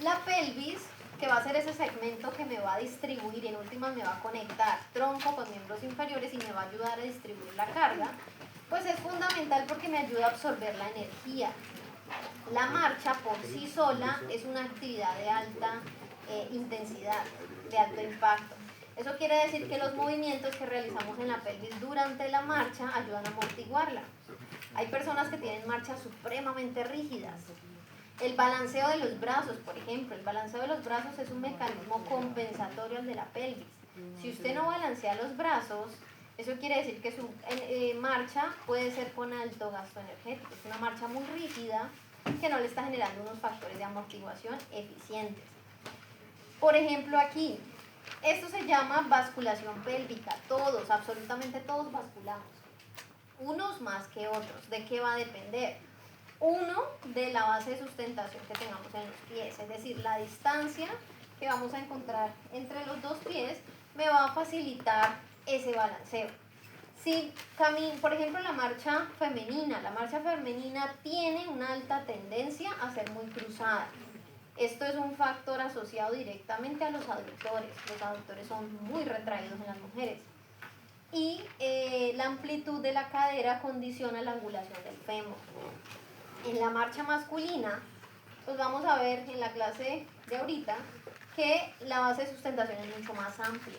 La pelvis, que va a ser ese segmento que me va a distribuir y en últimas me va a conectar tronco con miembros inferiores y me va a ayudar a distribuir la carga, pues es fundamental porque me ayuda a absorber la energía. La marcha por sí sola es una actividad de alta intensidad, de alto impacto. Eso quiere decir que los movimientos que realizamos en la pelvis durante la marcha ayudan a amortiguarla. Hay personas que tienen marchas supremamente rígidas. El balanceo de los brazos, por ejemplo, el balanceo de los brazos es un mecanismo compensatorio al de la pelvis. Si usted no balancea los brazos, eso quiere decir que su marcha puede ser con alto gasto energético. Es una marcha muy rígida que no le está generando unos factores de amortiguación eficientes. Por ejemplo, aquí, esto se llama basculación pélvica. Todos, absolutamente todos basculamos. Unos más que otros. ¿De qué va a depender? Uno, de la base de sustentación que tengamos en los pies, es decir, la distancia que vamos a encontrar entre los dos pies me va a facilitar ese balanceo. Si por ejemplo, la marcha femenina tiene una alta tendencia a ser muy cruzada. Esto es un factor asociado directamente a los aductores. Los aductores son muy retraídos en las mujeres. Y la amplitud de la cadera condiciona la angulación del fémur. En la marcha masculina, pues vamos a ver en la clase de ahorita que la base de sustentación es mucho más amplia.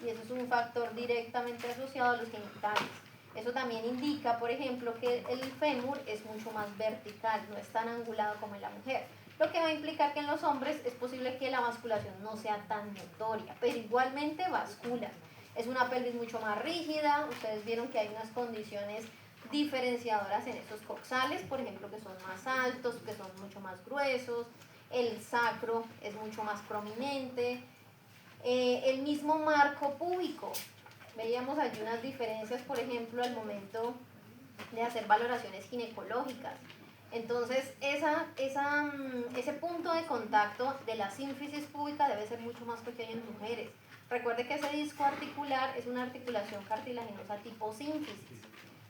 Y eso es un factor directamente asociado a los genitales. Eso también indica, por ejemplo, que el fémur es mucho más vertical, no es tan angulado como en la mujer. Lo que va a implicar que en los hombres es posible que la basculación no sea tan notoria, pero igualmente bascula. Es una pelvis mucho más rígida, ustedes vieron que hay unas condiciones diferenciadoras en esos coxales, por ejemplo, que son más altos, que son mucho más gruesos, el sacro es mucho más prominente, el mismo marco púbico. Veíamos allí unas diferencias, por ejemplo, al momento de hacer valoraciones ginecológicas. Entonces, ese punto de contacto de la sínfisis púbica debe ser mucho más pequeño en mujeres. Recuerde que ese disco articular es una articulación cartilaginosa tipo sínfisis,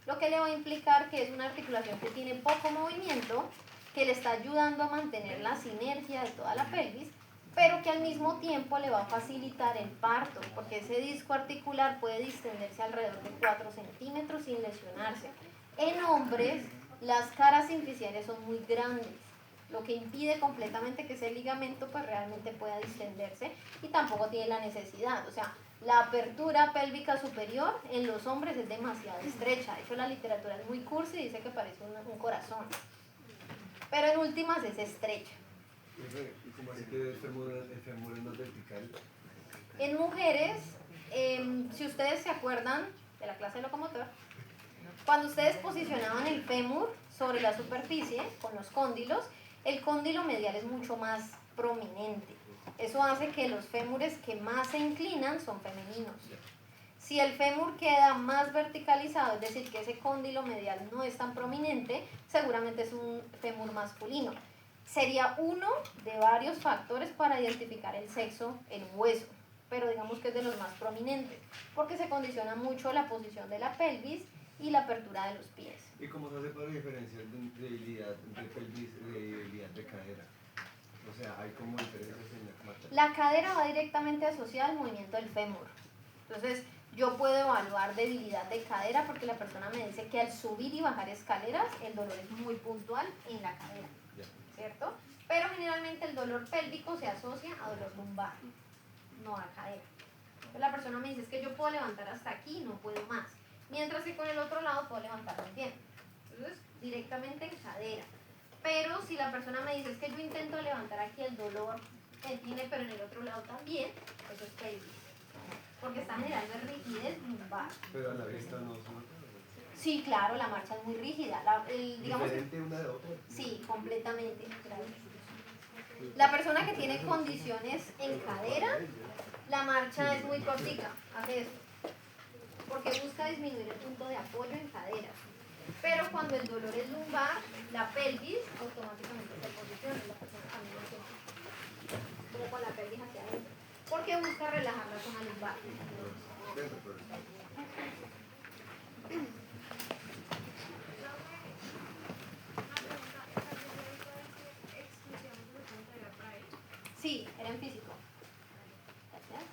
lo que le va a implicar que es una articulación que tiene poco movimiento, que le está ayudando a mantener la sinergia de toda la pelvis, pero que al mismo tiempo le va a facilitar el parto, porque ese disco articular puede distenderse alrededor de 4 centímetros sin lesionarse. En hombres, las caras sínfisis son muy grandes, lo que impide completamente que ese ligamento pues realmente pueda distenderse y tampoco tiene la necesidad. O sea, la apertura pélvica superior en los hombres es demasiado estrecha. De hecho, la literatura es muy cursi y dice que parece un corazón. Pero en últimas es estrecha. ¿Y cómo así que el fémur es más vertical? En mujeres, si ustedes se acuerdan de la clase de locomotor, cuando ustedes posicionaban el fémur sobre la superficie con los cóndilos, el cóndilo medial es mucho más prominente. Eso hace que los fémures que más se inclinan son femeninos. Si el fémur queda más verticalizado, es decir, que ese cóndilo medial no es tan prominente, seguramente es un fémur masculino. Sería uno de varios factores para identificar el sexo en un hueso, pero digamos que es de los más prominentes, porque se condiciona mucho la posición de la pelvis y la apertura de los pies. ¿Y cómo se hace para diferenciar debilidad de pelvis de debilidad de cadera? O sea, ¿hay como diferencias en la marcha? La cadera va directamente asociada al movimiento del fémur. Entonces, yo puedo evaluar debilidad de cadera porque la persona me dice que al subir y bajar escaleras el dolor es muy puntual en la cadera, ¿cierto? Pero generalmente el dolor pélvico se asocia a dolor lumbar, no a cadera. Entonces la persona me dice, es que yo puedo levantar hasta aquí, no puedo más. Mientras que con el otro lado puedo levantar muy bien. Entonces, directamente en cadera. Pero si la persona me dice, es que yo intento levantar aquí, el dolor tiene, pero en el otro lado también, eso es pelvis. Porque está generando rigidez lumbar. Pero a la vista no se nota. Sí, claro, la marcha es muy rígida. Digamos, ¿Diferente una de otra? Sí, completamente. Claro. La persona que tiene condiciones en cadera, la marcha es muy cortica. Hace esto. Porque busca disminuir el punto de apoyo en cadera. Pero cuando el dolor es lumbar, la pelvis automáticamente se posiciona y la persona también hace como con la pelvis hacia adentro. Porque busca relajar la zona lumbar. Sí, era en físico. Gracias.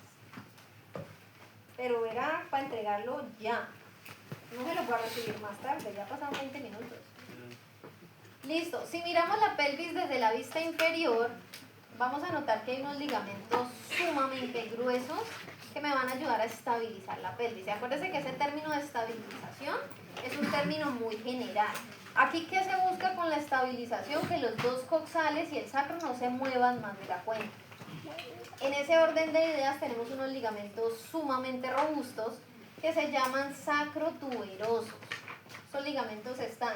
Pero era para entregarlo ya. No se lo voy a recibir más tarde, ya pasaron 20 minutos. Listo, si miramos la pelvis desde la vista inferior, vamos a notar que hay unos ligamentos sumamente gruesos que me van a ayudar a estabilizar la pelvis. Acuérdense que ese término de estabilización es un término muy general. Aquí, ¿qué se busca con la estabilización? Que los dos coxales y el sacro no se muevan más de la cuenta. En ese orden de ideas tenemos unos ligamentos sumamente robustos que se llaman sacrotuberosos. Esos ligamentos están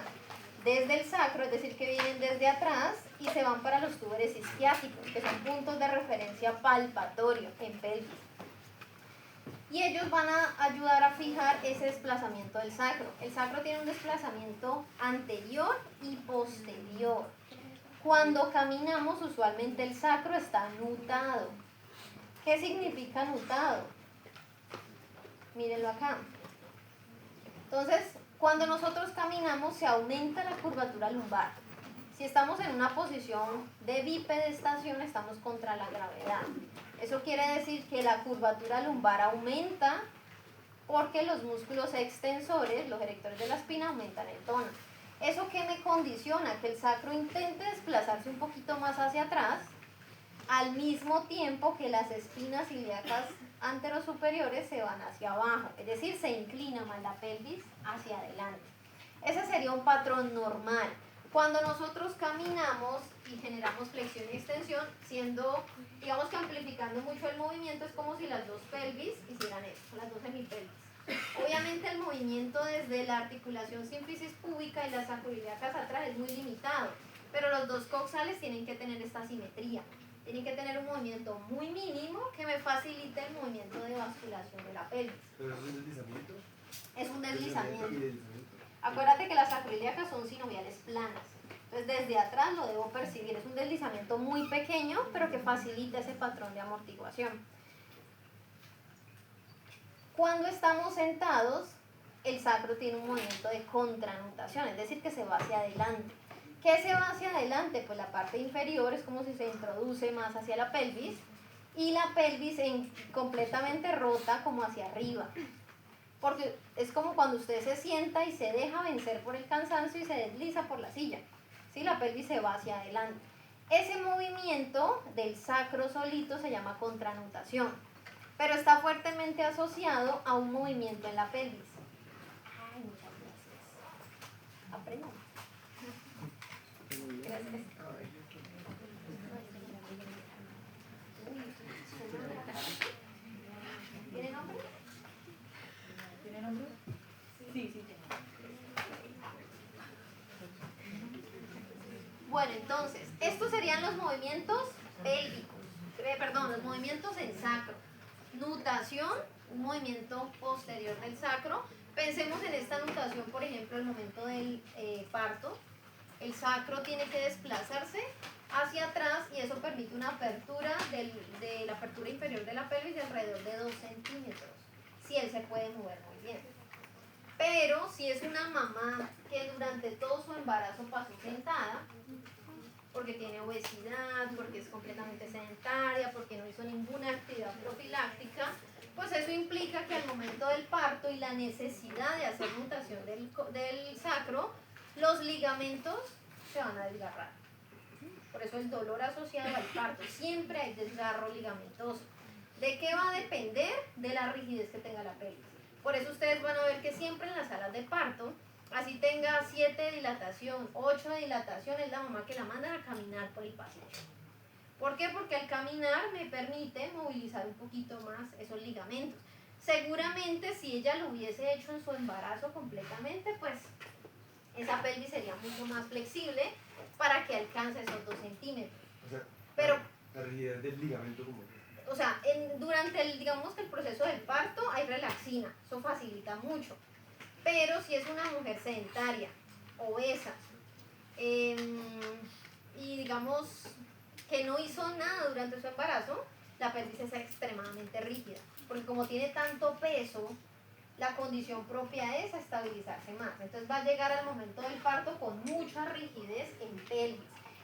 desde el sacro, es decir, que vienen desde atrás y se van para los túberes isquiáticos, que son puntos de referencia palpatorio en pelvis. Y ellos van a ayudar a fijar ese desplazamiento del sacro. El sacro tiene un desplazamiento anterior y posterior. Cuando caminamos, usualmente el sacro está nutado. ¿Qué significa nutado? Mírenlo acá. Entonces, cuando nosotros caminamos, se aumenta la curvatura lumbar. Si estamos en una posición de bipedestación, estamos contra la gravedad. Eso quiere decir que la curvatura lumbar aumenta porque los músculos extensores, los erectores de la espina, aumentan el tono. ¿Eso qué me condiciona? Que el sacro intente desplazarse un poquito más hacia atrás, al mismo tiempo que las espinas ilíacas anterosuperiores se van hacia abajo, es decir, se inclina más la pelvis hacia adelante. Ese sería un patrón normal. Cuando nosotros caminamos y generamos flexión y extensión, siendo, digamos que amplificando mucho el movimiento, es como si las dos pelvis hicieran esto, las dos semipelvis. Obviamente el movimiento desde la articulación sínfisis púbica y las sacroiliacas atrás es muy limitado, pero los dos coxales tienen que tener esta simetría. Tienen que tener un movimiento muy mínimo que me facilite el movimiento de basculación de la pelvis. ¿Pero es un deslizamiento? Es un deslizamiento. ¿Y deslizamiento? Acuérdate que las sacroiliacas son sinoviales planas. Entonces desde atrás lo debo percibir. Es un deslizamiento muy pequeño, pero que facilita ese patrón de amortiguación. Cuando estamos sentados, el sacro tiene un movimiento de contranutación, es decir, que se va hacia adelante. ¿Qué se va hacia adelante? Pues la parte inferior es como si se introduce más hacia la pelvis y la pelvis completamente rota como hacia arriba. Porque es como cuando usted se sienta y se deja vencer por el cansancio y se desliza por la silla. ¿Sí? La pelvis se va hacia adelante. Ese movimiento del sacro solito se llama contranutación, pero está fuertemente asociado a un movimiento en la pelvis. Ay, muchas gracias. Aprendan. Gracias. ¿Tiene nombre? ¿Tiene nombre? Sí, sí. Bueno, entonces, estos serían los movimientos pélvicos, perdón, los movimientos en sacro. Nutación, un movimiento posterior del sacro. Pensemos en esta nutación, por ejemplo, el momento del parto. El sacro tiene que desplazarse hacia atrás y eso permite una apertura de la apertura inferior de la pelvis de alrededor de 2 centímetros, si él se puede mover muy bien. Pero si es una mamá que durante todo su embarazo pasó sentada, porque tiene obesidad, porque es completamente sedentaria, porque no hizo ninguna actividad profiláctica, pues eso implica que al momento del parto y la necesidad de hacer nutación del sacro, los ligamentos se van a desgarrar. Por eso el dolor asociado al parto, siempre hay desgarro ligamentoso. ¿De qué va a depender? De la rigidez que tenga la pelvis. Por eso ustedes van a ver que siempre en las salas de parto, así tenga 7 de dilatación, 8 de dilatación, es la mamá que la mandan a caminar por el pasillo. ¿Por qué? Porque al caminar me permite movilizar un poquito más esos ligamentos. Seguramente si ella lo hubiese hecho en su embarazo completamente, pues esa pelvis sería mucho más flexible para que alcance esos 2 centímetros. O sea, Pero, la rigidez del ligamento como que. o sea, durante el proceso del parto hay relaxina, eso facilita mucho. Pero si es una mujer sedentaria, obesa, y digamos que no hizo nada durante su embarazo, la pelvis es extremadamente rígida, porque como tiene tanto peso, la condición propia es estabilizarse más. Entonces va a llegar al momento del parto con mucha rigidez en pelvis.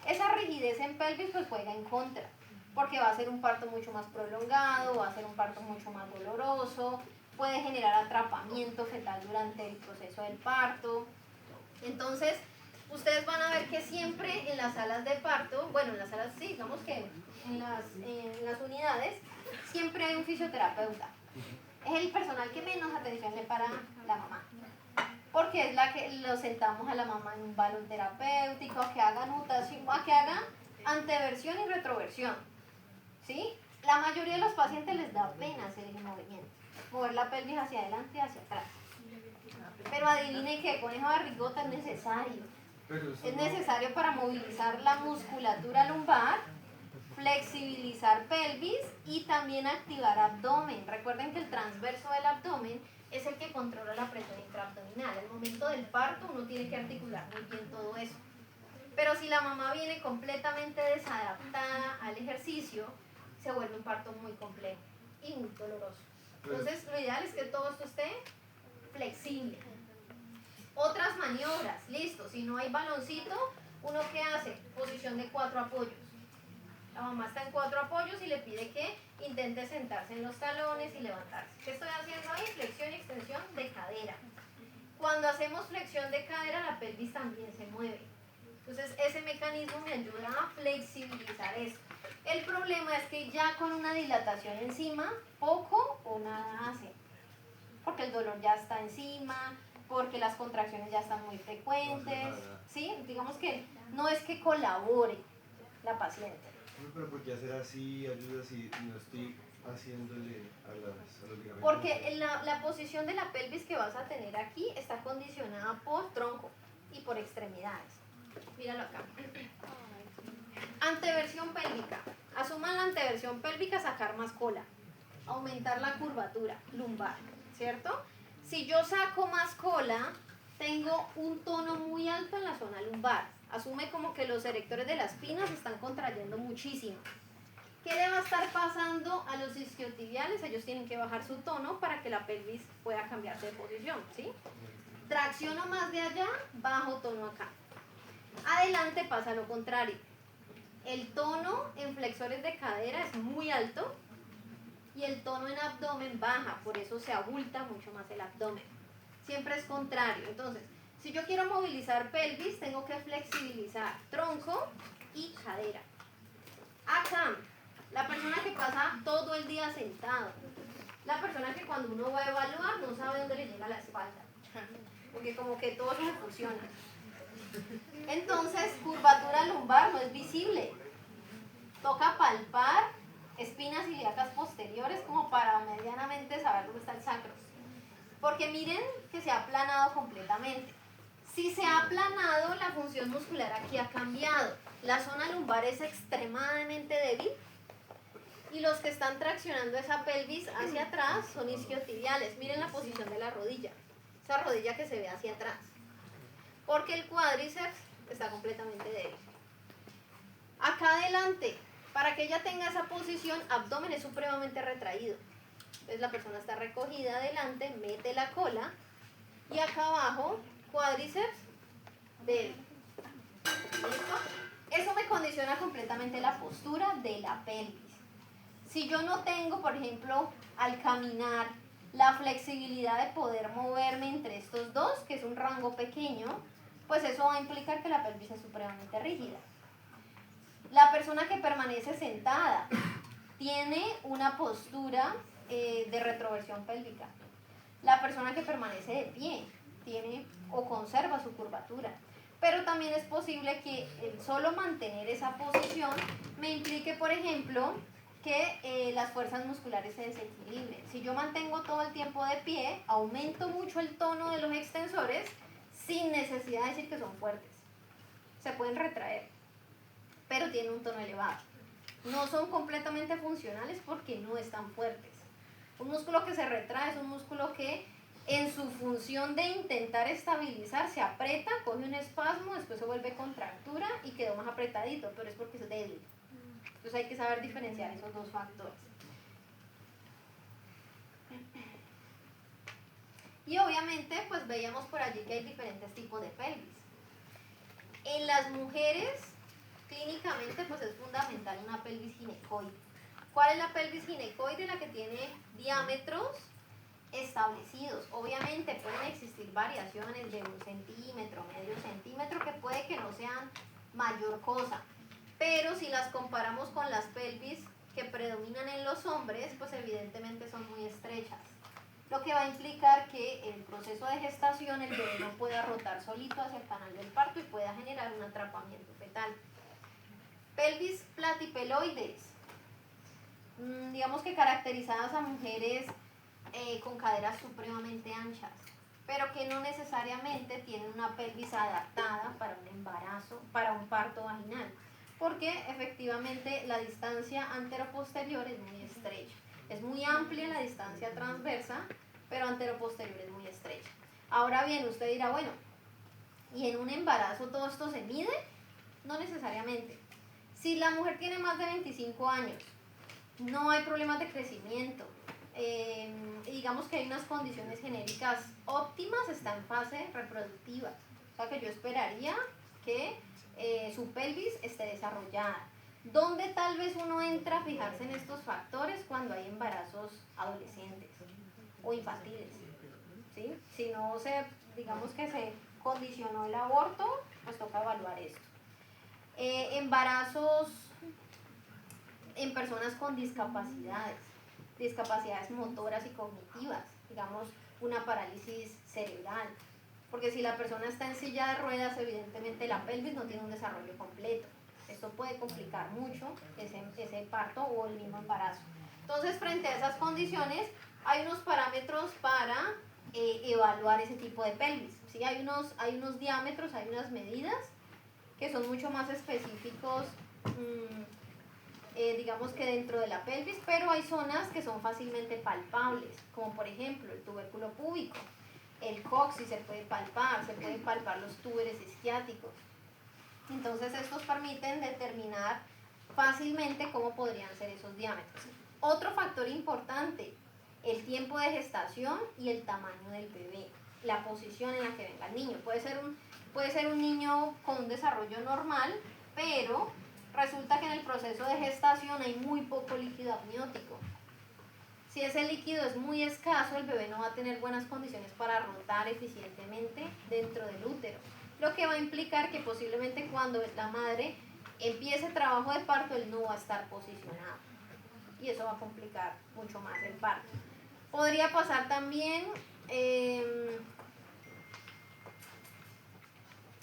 Esa rigidez en pelvis pues juega en contra. porque va a ser un parto mucho más prolongado, va a ser un parto mucho más doloroso, puede generar atrapamiento fetal durante el proceso del parto. Entonces, ustedes van a ver que siempre en las salas de parto, bueno, en las salas, sí, digamos que en las unidades, siempre hay un fisioterapeuta. Es el personal que menos atención le para la mamá, porque es la que lo sentamos a la mamá en un balón terapéutico, a que haga nutación, a que haga anteversión y retroversión, ¿sí? La mayoría de los pacientes les da pena hacer el movimiento, mover la pelvis hacia adelante y hacia atrás. Pero adivinen que conejo de barrigota es necesario. Es necesario para movilizar la musculatura lumbar, flexibilizar pelvis y también activar abdomen. Recuerden que el transverso del abdomen es el que controla la presión intraabdominal. Al momento del parto uno tiene que articular muy bien todo eso. Pero si la mamá viene completamente desadaptada al ejercicio, se vuelve un parto muy complejo y muy doloroso. Entonces lo ideal es que todo esto esté flexible. Otras maniobras, listo, si no hay baloncito, ¿uno qué hace? Posición de 4 apoyos. La mamá está en 4 apoyos y le pide que intente sentarse en los talones y levantarse. ¿Qué estoy haciendo ahí? Flexión y extensión de cadera. Cuando hacemos flexión de cadera, la pelvis también se mueve. Entonces ese mecanismo me ayuda a flexibilizar eso. El problema es que ya con una dilatación encima, poco o nada hace. Porque el dolor ya está encima, porque las contracciones ya están muy frecuentes, ¿sí? Digamos que no es que colabore la paciente. Pero ¿por qué hacer así ayuda si no estoy haciéndole a los ligamentos? Porque la posición de la pelvis que vas a tener aquí está condicionada por tronco y por extremidades. Míralo acá. Anteversión pélvica. Asuman la anteversión pélvica, sacar más cola, aumentar la curvatura lumbar, ¿cierto? Si yo saco más cola, tengo un tono muy alto en la zona lumbar. Asume como que los erectores de las pinas se están contrayendo muchísimo. ¿Qué le va a estar pasando a los isquiotibiales? Ellos tienen que bajar su tono para que la pelvis pueda cambiarse de posición, ¿sí? Tracciono más de allá, bajo tono acá. Adelante pasa lo contrario. El tono en flexores de cadera es muy alto y el tono en abdomen baja, por eso se abulta mucho más el abdomen. Siempre es contrario. Entonces, si yo quiero movilizar pelvis, tengo que flexibilizar tronco y cadera. Acá, la persona que pasa todo el día sentado, la persona que cuando uno va a evaluar no sabe dónde le llega la espalda, porque como que todo se fusiona. Entonces, curvatura lumbar no es visible. Toca palpar espinas ilíacas posteriores como para medianamente saber dónde está el sacro. Porque miren que se ha aplanado completamente. Si se ha aplanado, la función muscular aquí ha cambiado. La zona lumbar es extremadamente débil y los que están traccionando esa pelvis hacia atrás son isquiotibiales. Miren la posición de la rodilla. Esa rodilla que se ve hacia atrás. Porque el cuádriceps está completamente débil. Acá adelante, para que ella tenga esa posición, abdomen es supremamente retraído. Entonces la persona está recogida adelante, mete la cola y acá abajo, cuádriceps débil. ¿Listo? Eso me condiciona completamente la postura de la pelvis. Si yo no tengo, por ejemplo, al caminar, la flexibilidad de poder moverme entre estos dos, que es un rango pequeño, pues eso va a implicar que la pelvis es supremamente rígida. La persona que permanece sentada tiene una postura de retroversión pélvica. La persona que permanece de pie tiene o conserva su curvatura. Pero también es posible que el solo mantener esa posición me implique, por ejemplo, que las fuerzas musculares se desequilibren. Si yo mantengo todo el tiempo de pie, aumento mucho el tono de los extensores sin necesidad de decir que son fuertes. Se pueden retraer, pero tienen un tono elevado. No son completamente funcionales porque no están fuertes. Un músculo que se retrae es un músculo que en su función de intentar estabilizar se aprieta, coge un espasmo, después se vuelve contractura y quedó más apretadito, pero es porque es débil. Entonces hay que saber diferenciar esos dos factores. Y obviamente pues veíamos por allí que hay diferentes tipos de pelvis. En las mujeres clínicamente pues es fundamental una pelvis ginecoide. ¿Cuál es la pelvis ginecoide? La que tiene diámetros establecidos. Obviamente pueden existir variaciones de 1 centímetro, medio centímetro, que puede que no sean mayor cosa, pero si las comparamos con las pelvis que predominan en los hombres, pues evidentemente son muy estrechas, lo que va a implicar que en el proceso de gestación el bebé no pueda rotar solito hacia el canal del parto y pueda generar un atrapamiento fetal. Pelvis platipeloides, digamos que caracterizadas a mujeres con caderas supremamente anchas, pero que no necesariamente tienen una pelvis adaptada para un embarazo, para un parto vaginal, porque efectivamente la distancia antero-posterior es muy estrecha. Es muy amplia la distancia transversa, pero antero-posterior es muy estrecha. Ahora bien, usted dirá, bueno, ¿y en un embarazo todo esto se mide? No necesariamente. Si la mujer tiene más de 25 años, no hay problemas de crecimiento, digamos que hay unas condiciones genéricas óptimas, está en fase reproductiva, o sea que yo esperaría que su pelvis esté desarrollada. ¿Dónde tal vez uno entra a fijarse en estos factores? Cuando hay embarazos adolescentes o infantiles, ¿sí? Si no se, digamos que se condicionó el aborto, pues toca evaluar esto. Embarazos en personas con discapacidades motoras y cognitivas, digamos una parálisis cerebral, porque si la persona está en silla de ruedas, evidentemente la pelvis no tiene un desarrollo completo. Esto puede complicar mucho ese parto o el mismo embarazo. Entonces, frente a esas condiciones, hay unos parámetros para evaluar ese tipo de pelvis, ¿sí? Hay unos diámetros, hay unas medidas que son mucho más específicos, digamos que dentro de la pelvis, pero hay zonas que son fácilmente palpables, como por ejemplo el tubérculo púbico, el coxis se pueden palpar los túberes isquiáticos. Entonces estos permiten determinar fácilmente cómo podrían ser esos diámetros. Otro factor importante, el tiempo de gestación y el tamaño del bebé, la posición en la que venga el niño. Puede ser un niño con un desarrollo normal, pero resulta que en el proceso de gestación hay muy poco líquido amniótico. Si ese líquido es muy escaso, el bebé no va a tener buenas condiciones para rotar eficientemente dentro del útero, lo que va a implicar que posiblemente cuando la madre empiece el trabajo de parto, él no va a estar posicionado y eso va a complicar mucho más el parto. Podría pasar también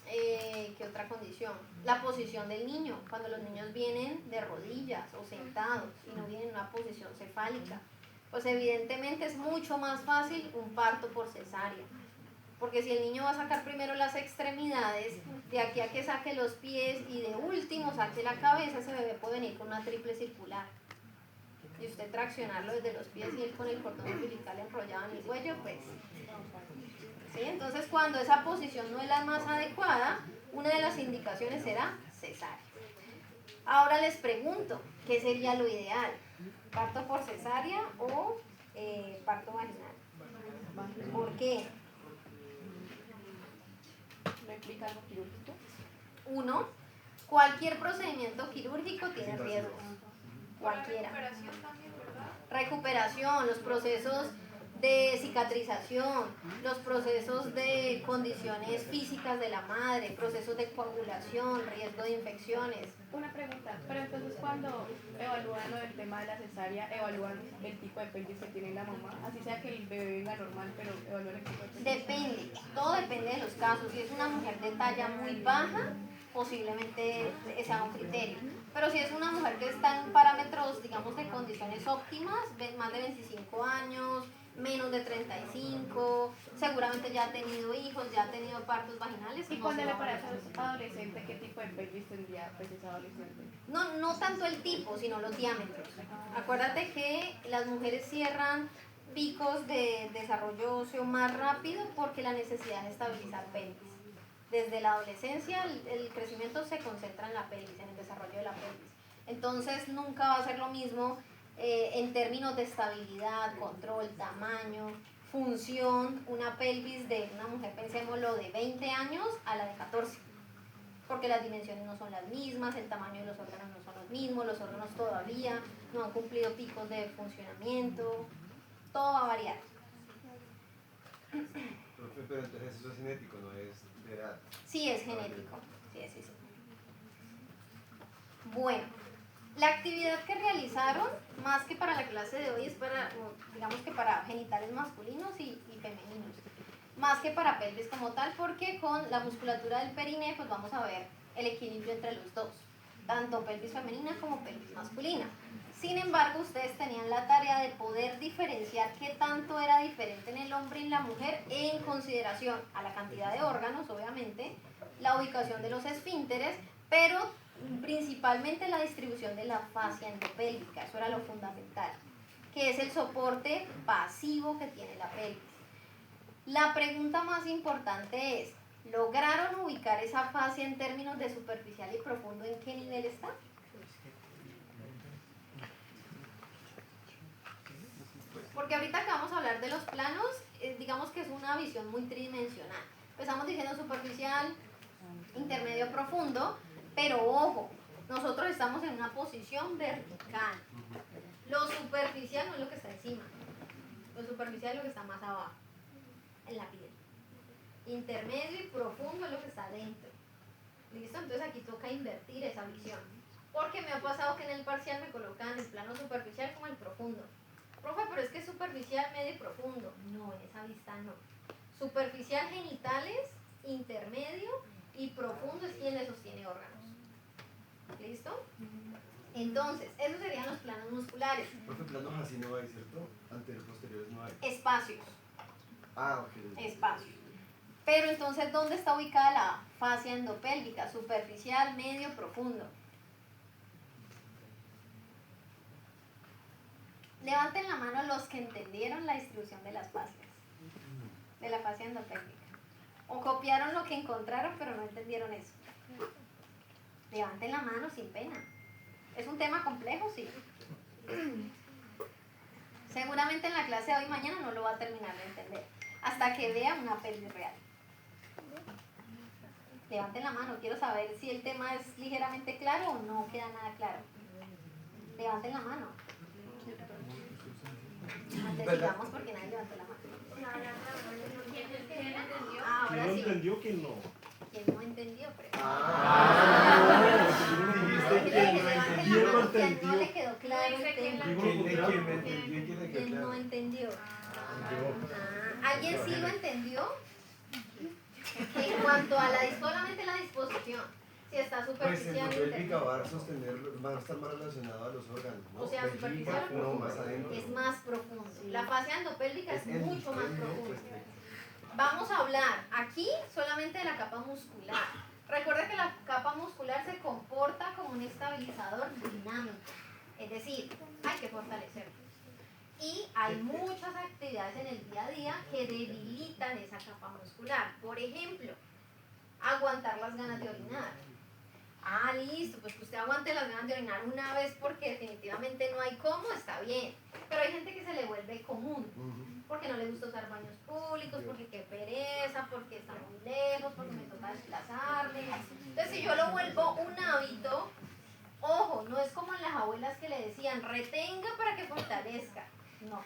¿qué otra condición? La posición del niño, cuando los niños vienen de rodillas o sentados y no vienen en una posición cefálica, pues evidentemente es mucho más fácil un parto por cesárea, porque si el niño va a sacar primero las extremidades, de aquí a que saque los pies y de último saque la cabeza, ese bebé puede venir con una triple circular y usted traccionarlo desde los pies y él con el cordón umbilical enrollado en el cuello, pues ¿sí? Entonces cuando esa posición no es la más adecuada, una de las indicaciones será cesárea. Ahora les pregunto, ¿qué sería lo ideal? ¿Parto por cesárea o parto vaginal? ¿Por qué? ¿Me explica algo quirúrgico? Uno, cualquier procedimiento quirúrgico tiene riesgos. Cualquiera. Recuperación también, ¿verdad? Recuperación, los procesos de cicatrización, los procesos de condiciones físicas de la madre, procesos de coagulación, riesgo de infecciones. Una pregunta, pero entonces cuando evalúan lo del tema de la cesárea, evalúan el tipo de pelvis que tiene la mamá, así sea que el bebé venga normal, pero evalúan el tipo de pelvis. Depende, todo depende de los casos. Si es una mujer de talla muy baja, posiblemente sea un criterio. Pero si es una mujer que está en parámetros, digamos, de condiciones óptimas, más de 25 años, menos de 35, seguramente ya ha tenido hijos, ya ha tenido partos vaginales. ¿Y cuando el embarazo es adolescente, qué tipo de pelvis tendría pues esa adolescente? No tanto el tipo, sino los diámetros. Acuérdate que las mujeres cierran picos de desarrollo óseo más rápido porque la necesidad de estabilizar pelvis. Desde la adolescencia el crecimiento se concentra en la pelvis, en el desarrollo de la pelvis. Entonces nunca va a ser lo mismo en términos de estabilidad, control, tamaño, función, una pelvis de una mujer, pensémoslo, de 20 años a la de 14. porque las dimensiones no son las mismas, el tamaño de los órganos no son los mismos, los órganos todavía no han cumplido picos de funcionamiento, todo va a variar. Profe, pero entonces eso es genético, no es de edad. Sí, es genético. Sí, sí, sí. Bueno, la actividad que realizaron, más que para la clase de hoy, es para, digamos que para genitales masculinos y femeninos. Más que para pelvis como tal, porque con la musculatura del periné, pues vamos a ver el equilibrio entre los dos. Tanto pelvis femenina como pelvis masculina. Sin embargo, ustedes tenían la tarea de poder diferenciar qué tanto era diferente en el hombre y en la mujer en consideración a la cantidad de órganos, obviamente, la ubicación de los esfínteres, pero principalmente la distribución de la fascia endopélvica, eso era lo fundamental, que es el soporte pasivo que tiene la pelvis. La pregunta más importante es, ¿lograron ubicar esa fascia en términos de superficial y profundo? ¿En qué nivel está? Porque ahorita que vamos a hablar de los planos, digamos que es una visión muy tridimensional. Empezamos diciendo superficial, intermedio, profundo, pero ojo, nosotros estamos en una posición vertical. Lo superficial no es lo que está encima, lo superficial es lo que está más abajo, en la piel. Intermedio y profundo es lo que está adentro. ¿Listo? Entonces aquí toca invertir esa visión. Porque me ha pasado que en el parcial me colocan el plano superficial como el profundo. Profe, pero es que es superficial, medio y profundo. No, en esa vista no. Superficial genitales, intermedio y profundo es quien le sostiene órganos. ¿Listo? Entonces, esos serían los planos musculares. Profe, planos así no hay, ¿cierto? Anterior, posteriores no hay. Espacios. Ah, ok. Espacios. Pero entonces, ¿dónde está ubicada la fascia endopélvica? Superficial, medio, profundo. Levanten la mano los que entendieron la distribución de las fascias, de la fascia endopélvica. O copiaron lo que encontraron, pero no entendieron eso. Levanten la mano sin pena. ¿Es un tema complejo? Sí. Seguramente en la clase de hoy y mañana no lo va a terminar de entender, hasta que vea una pelvis real. Levanten la mano, quiero saber si el tema es ligeramente claro o no queda nada claro. Levanten la mano. Antes sigamos porque nadie levantó la mano. Ah, ahora ¿Quién sí. entendió, quién no? ¿Quién no entendió? Dijiste ¿Quién que no Levanten la entendió. mano si a no le quedó claro el tema. Digo lo ¿Quién contrario. me entendió y quién le quedó ¿Quién no claro? entendió? Yo. ¿Alguien sí lo entendió? En cuanto a solamente la disposición, si está Pues superficial, endopélvica va a estar más relacionado a los órganos, ¿no? o sea, Pélvica, superficial o no, profundo, más adentro. es más profundo. La fascia endopélvica es mucho más profunda. Pues, Vamos a hablar aquí solamente de la capa muscular. Recuerda que la capa muscular se comporta como un estabilizador dinámico, es decir, hay que fortalecerlo. Y hay muchas actividades en el día a día que debilitan esa capa muscular. Por ejemplo, aguantar las ganas de orinar. Ah, listo, pues que usted aguante las ganas de orinar una vez porque definitivamente no hay cómo, está bien. Pero hay gente que se le vuelve común, porque no le gusta usar baños públicos, porque qué pereza, porque está muy lejos, porque me toca desplazarme. Entonces, si yo lo vuelvo un hábito, ojo, no es como en las abuelas que le decían, retenga para que fortalezca. No,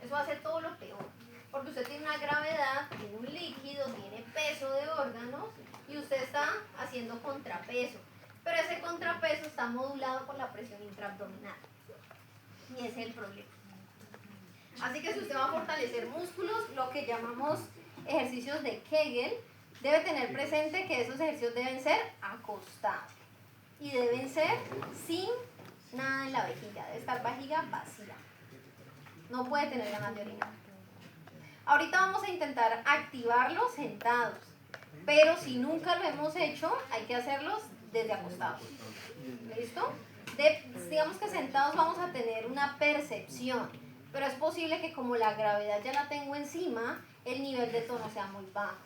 eso va a ser todo lo peor, porque usted tiene una gravedad, tiene un líquido, tiene peso de órganos y usted está haciendo contrapeso, pero ese contrapeso está modulado por la presión intraabdominal y ese es el problema. Así que si usted va a fortalecer músculos, lo que llamamos ejercicios de Kegel, debe tener presente que esos ejercicios deben ser acostados y deben ser sin nada en la vejiga, debe estar vejiga vacía. No puede tener ganas de orinar. Ahorita vamos a intentar activarlos sentados, pero si nunca lo hemos hecho, hay que hacerlos desde acostados. ¿Listo? Digamos que sentados vamos a tener una percepción, pero es posible que como la gravedad ya la tengo encima, el nivel de tono sea muy bajo.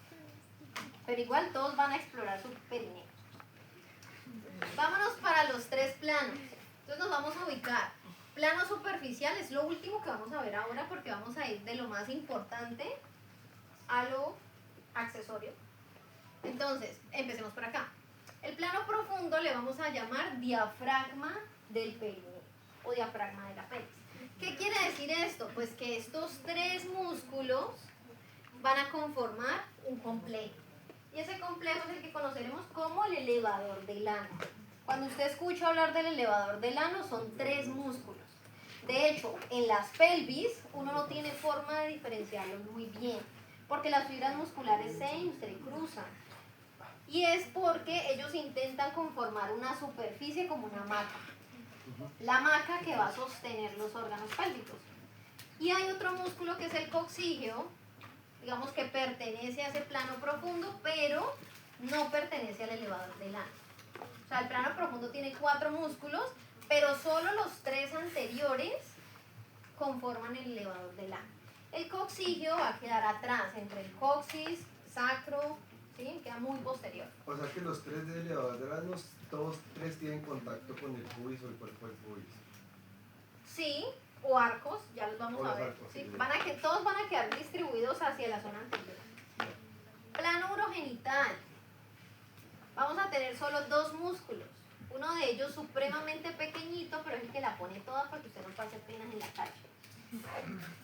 Pero igual todos van a explorar su perineo. Vámonos para los 3 planos. Entonces nos vamos a ubicar. Plano superficial es lo último que vamos a ver ahora porque vamos a ir de lo más importante a lo accesorio. Entonces, empecemos por acá. El plano profundo le vamos a llamar diafragma del perineo o diafragma de la pelvis. ¿Qué quiere decir esto? Pues que estos tres músculos van a conformar un complejo. Y ese complejo es el que conoceremos como el elevador del ano. Cuando usted escucha hablar del elevador del ano, son tres músculos. De hecho, en las pelvis uno no tiene forma de diferenciarlos muy bien, porque las fibras musculares se entrecruzan. Y es porque ellos intentan conformar una superficie como una maca. La maca que va a sostener los órganos pélvicos. Y hay otro músculo que es el coxígeo, digamos que pertenece a ese plano profundo, pero no pertenece al elevador del ano. O sea, el plano profundo tiene 4 músculos, pero solo los 3 anteriores conforman el elevador del ano. El coxígeo va a quedar atrás, entre el coxis, sacro, ¿sí? Queda muy posterior. O sea que los tres del elevador de las todos tres tienen contacto con el pubis o el cuerpo del pubis. Sí, o arcos, ya los vamos O a los ver. arcos, ¿Sí? sí. Todos van a quedar distribuidos hacia la zona anterior. Plano urogenital. Vamos a tener solo 2 músculos. Uno de ellos supremamente pequeñito, pero es el que la pone toda porque usted no pase penas en la calle.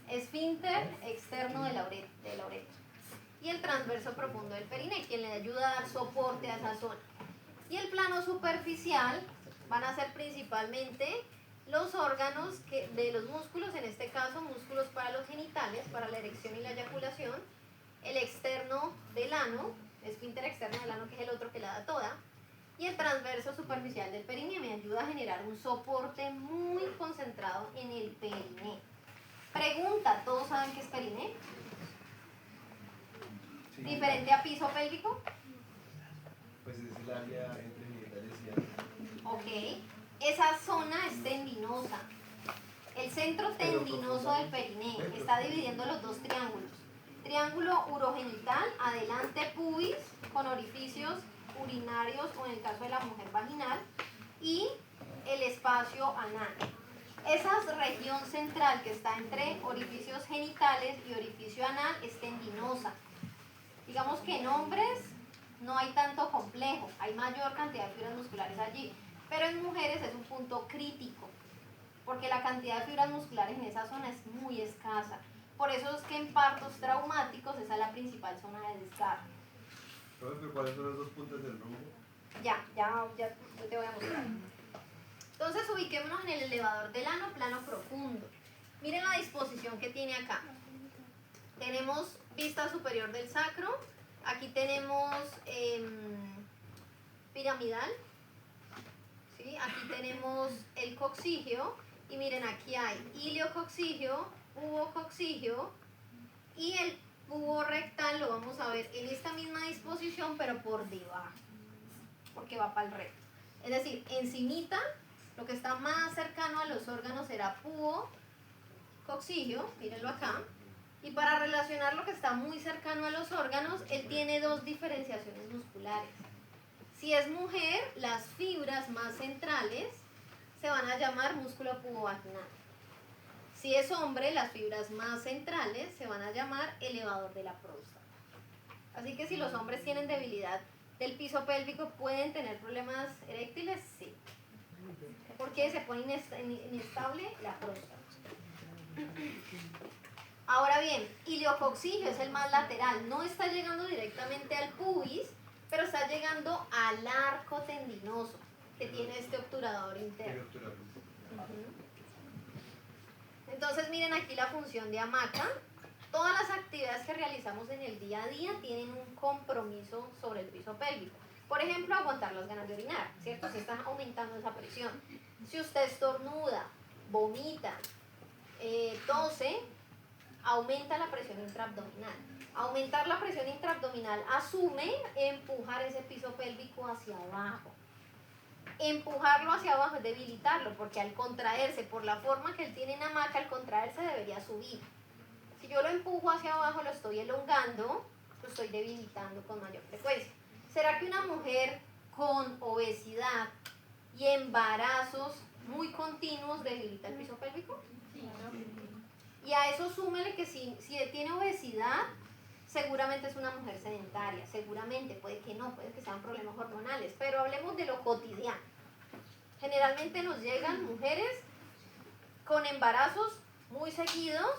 Esfínter externo de la uretra. Y el transverso profundo del perineo, quien le ayuda a dar soporte a esa zona. Y el plano superficial van a ser principalmente los órganos de los músculos, en este caso músculos para los genitales, para la erección y la eyaculación, el externo del ano, esfínter externo del ano que es el otro que la da toda, y el transverso superficial del perineo me ayuda a generar un soporte muy concentrado en el perineo. Pregunta, ¿todos saben qué es perineo? Sí. ¿Diferente a piso pélvico? Pues es el área entre genitales y ano. Ok. Esa zona es tendinosa. El centro tendinoso del perineo está dividiendo los 2 triángulos. Triángulo urogenital, adelante pubis, con orificios urinarios o en el caso de la mujer vaginal, y el espacio anal. Esa región central que está entre orificios genitales y orificio anal es tendinosa. Digamos que en hombres no hay tanto complejo, hay mayor cantidad de fibras musculares allí, pero en mujeres es un punto crítico, porque la cantidad de fibras musculares en esa zona es muy escasa. Por eso es que en partos traumáticos esa es la principal zona de desgarro. ¿Pero cuáles son las 2 puntas del rombo? Ya yo te voy a mostrar. Entonces ubiquémonos en el elevador del ano, plano profundo. Miren la disposición que tiene acá. Tenemos vista superior del sacro, aquí tenemos piramidal, ¿sí? Aquí tenemos el coxígeo, y miren, aquí hay iliocoxígeo, pubocoxígeo, y el pubo rectal lo vamos a ver en esta misma disposición, pero por debajo, porque va para el recto. Es decir, encimita, lo que está más cercano a los órganos será pubocoxígeo, mírenlo acá. Y para relacionar lo que está muy cercano a los órganos, él tiene 2 diferenciaciones musculares. Si es mujer, las fibras más centrales se van a llamar músculo pubovaginal. Si es hombre, las fibras más centrales se van a llamar elevador de la próstata. Así que si los hombres tienen debilidad del piso pélvico, ¿pueden tener problemas eréctiles? Sí. Porque se pone inestable la próstata. Ahora bien, iliocoxígeo es el más lateral, no está llegando directamente al pubis, pero está llegando al arco tendinoso que tiene este obturador interno. Entonces miren aquí la función de hamaca. Todas las actividades que realizamos en el día a día tienen un compromiso sobre el piso pélvico. Por ejemplo, aguantar las ganas de orinar, ¿cierto? Se está aumentando esa presión. Si usted estornuda, vomita, tose, aumenta la presión intraabdominal. Aumentar la presión intraabdominal asume empujar ese piso pélvico hacia abajo. Empujarlo hacia abajo es debilitarlo, porque al contraerse, por la forma que él tiene en hamaca, al contraerse debería subir. Si yo lo empujo hacia abajo, lo estoy elongando, lo estoy debilitando con mayor frecuencia. ¿Será que una mujer con obesidad y embarazos muy continuos debilita el piso pélvico? Sí. Y a eso súmele que si tiene obesidad, seguramente es una mujer sedentaria, seguramente, puede que no, puede que sean problemas hormonales, pero hablemos de lo cotidiano. Generalmente nos llegan mujeres con embarazos muy seguidos,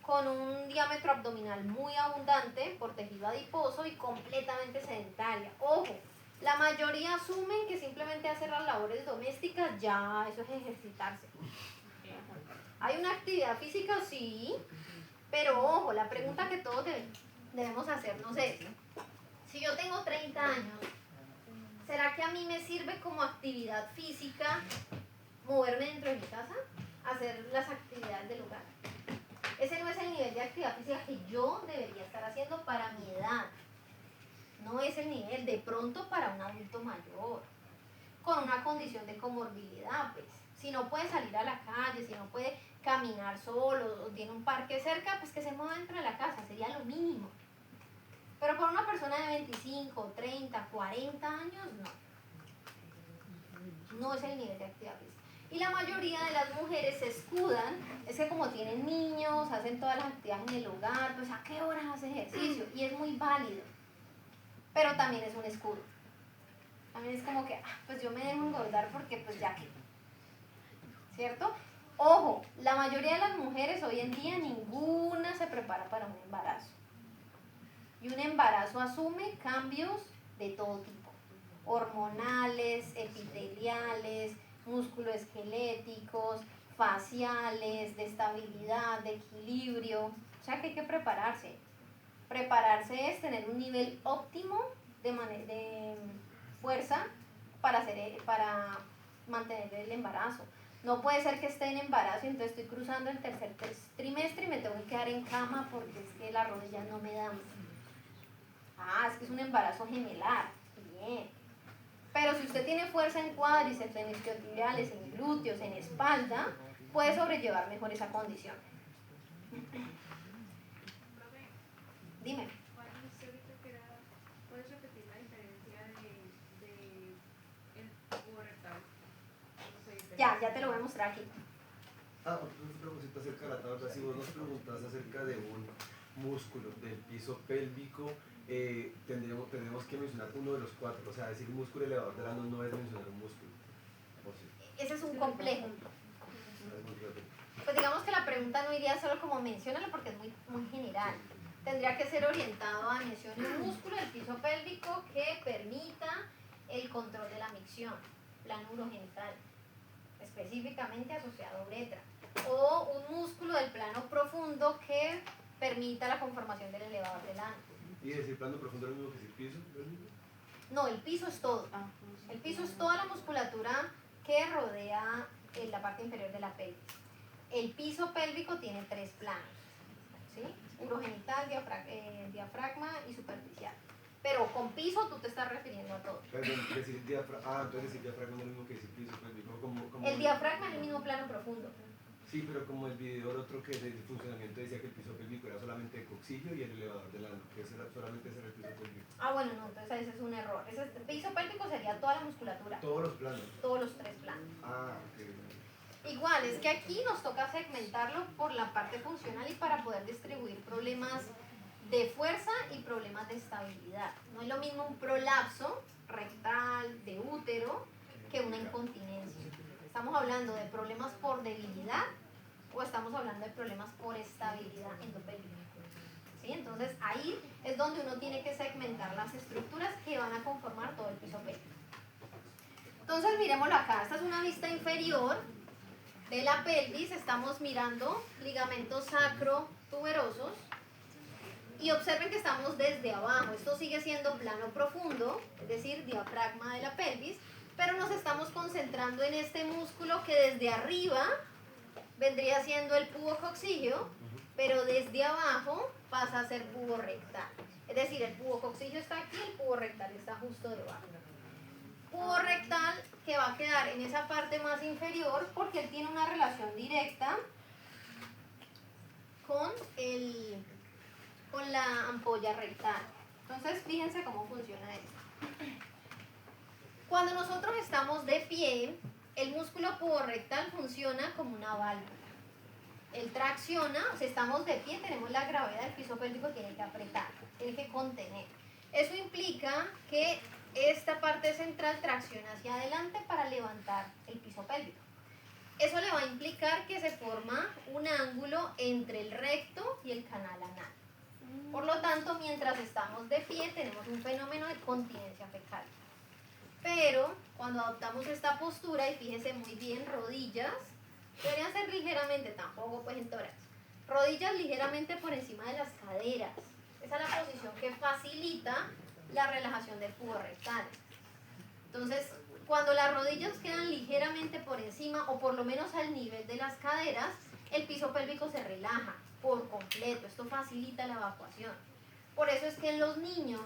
con un diámetro abdominal muy abundante por tejido adiposo y completamente sedentaria. Ojo, la mayoría asumen que simplemente hacer las labores domésticas ya, eso es ejercitarse. ¿Hay una actividad física? Sí, pero ojo, la pregunta que todos debemos hacernos es, si yo tengo 30 años, ¿será que a mí me sirve como actividad física moverme dentro de mi casa? Hacer las actividades del hogar. Ese no es el nivel de actividad física que yo debería estar haciendo para mi edad. No es el nivel, de pronto para un adulto mayor, con una condición de comorbilidad, pues. Si no puede salir a la calle, si no puede caminar solo, o tiene un parque cerca, pues que se mueva dentro de la casa, sería lo mínimo. Pero para una persona de 25, 30, 40 años, no. No es el nivel de actividad física. Y la mayoría de las mujeres se escudan, es que como tienen niños, hacen todas las actividades en el hogar, pues ¿a qué horas hace ejercicio? Y es muy válido. Pero también es un escudo. También es como que, pues yo me dejo engordar porque pues ya que. ¿Cierto? Ojo, la mayoría de las mujeres hoy en día ninguna se prepara para un embarazo. Y un embarazo asume cambios de todo tipo. Hormonales, epiteliales, musculoesqueléticos, faciales, de estabilidad, de equilibrio. O sea que hay que prepararse. Prepararse es tener un nivel óptimo de fuerza para mantener el embarazo. No puede ser que esté en embarazo y entonces estoy cruzando el tercer trimestre y me tengo que quedar en cama porque es que las rodillas no me dan. Es que es un embarazo gemelar. Bien. Pero si usted tiene fuerza en cuádriceps, en isquiotibiales, en glúteos, en espalda, puede sobrellevar mejor esa condición. Dime. ¿Puedes repetir la diferencia de el tubo rectal? Ya te lo voy a mostrar aquí. Otro propósito acerca de la tabla, si vos nos preguntas acerca de un músculo del piso pélvico, tenemos que mencionar uno de los cuatro, o sea, decir músculo elevador del ano no es mencionar un músculo. Ese es un complejo. Pues digamos que la pregunta no iría solo como menciónalo porque es muy, muy general. Tendría que ser orientado a mencionar un músculo del piso pélvico que permita el control de la micción, plano urogenital, específicamente asociado a uretra, o un músculo del plano profundo que permita la conformación del elevador del ano. ¿Y decir plano profundo es lo mismo que decir piso? No, el piso es todo. El piso es toda la musculatura que rodea la parte inferior de la pelvis. El piso pélvico tiene 3 planos, ¿sí? Urogenital, diafragma y superficial. Pero con piso tú te estás refiriendo a todo. Perdón, entonces decir diafragma no es lo mismo que decir piso pélvico. El diafragma es el mismo plano profundo. Sí, pero como el video, el otro que del funcionamiento decía que el piso pélvico era solamente coxilio y el elevador del ano, que solamente ese era el piso pélvico. Bueno, no, entonces ese es un error. El piso pélvico sería toda la musculatura. Todos los planos. Todos los 3 planos. Ok. Igual, es que aquí nos toca segmentarlo por la parte funcional y para poder distribuir problemas de fuerza y problemas de estabilidad. No es lo mismo un prolapso rectal, de útero, que una incontinencia. ¿Estamos hablando de problemas por debilidad o estamos hablando de problemas por estabilidad endopélvica? ¿Sí? Entonces ahí es donde uno tiene que segmentar las estructuras que van a conformar todo el piso pélvico. Entonces miremoslo acá, esta es una vista inferior de la pelvis, estamos mirando ligamentos sacro-tuberosos y observen que estamos desde abajo, esto sigue siendo plano profundo, es decir, diafragma de la pelvis, pero nos estamos concentrando en este músculo que desde arriba vendría siendo el pubo coxígeo, pero desde abajo pasa a ser pubo rectal. Es decir, el pubo coxígeo está aquí, el pubo rectal está justo debajo. Pubo rectal que va a quedar en esa parte más inferior porque él tiene una relación directa con la ampolla rectal. Entonces, fíjense cómo funciona esto. Cuando nosotros estamos de pie, el músculo puborectal funciona como una válvula. Él tracciona, o sea, estamos de pie, tenemos la gravedad del piso pélvico, tiene que apretar, tiene que contener. Eso implica que esta parte central tracciona hacia adelante para levantar el piso pélvico. Eso le va a implicar que se forma un ángulo entre el recto y el canal anal. Por lo tanto, mientras estamos de pie, tenemos un fenómeno de continencia fecal. Pero cuando adoptamos esta postura, y fíjese muy bien, rodillas, deberían ser ligeramente, tampoco pues en tórax, rodillas ligeramente por encima de las caderas. Esa es la posición que facilita la relajación del cubo rectal. Entonces, cuando las rodillas quedan ligeramente por encima o por lo menos al nivel de las caderas, el piso pélvico se relaja por completo. Esto facilita la evacuación. Por eso es que en los niños,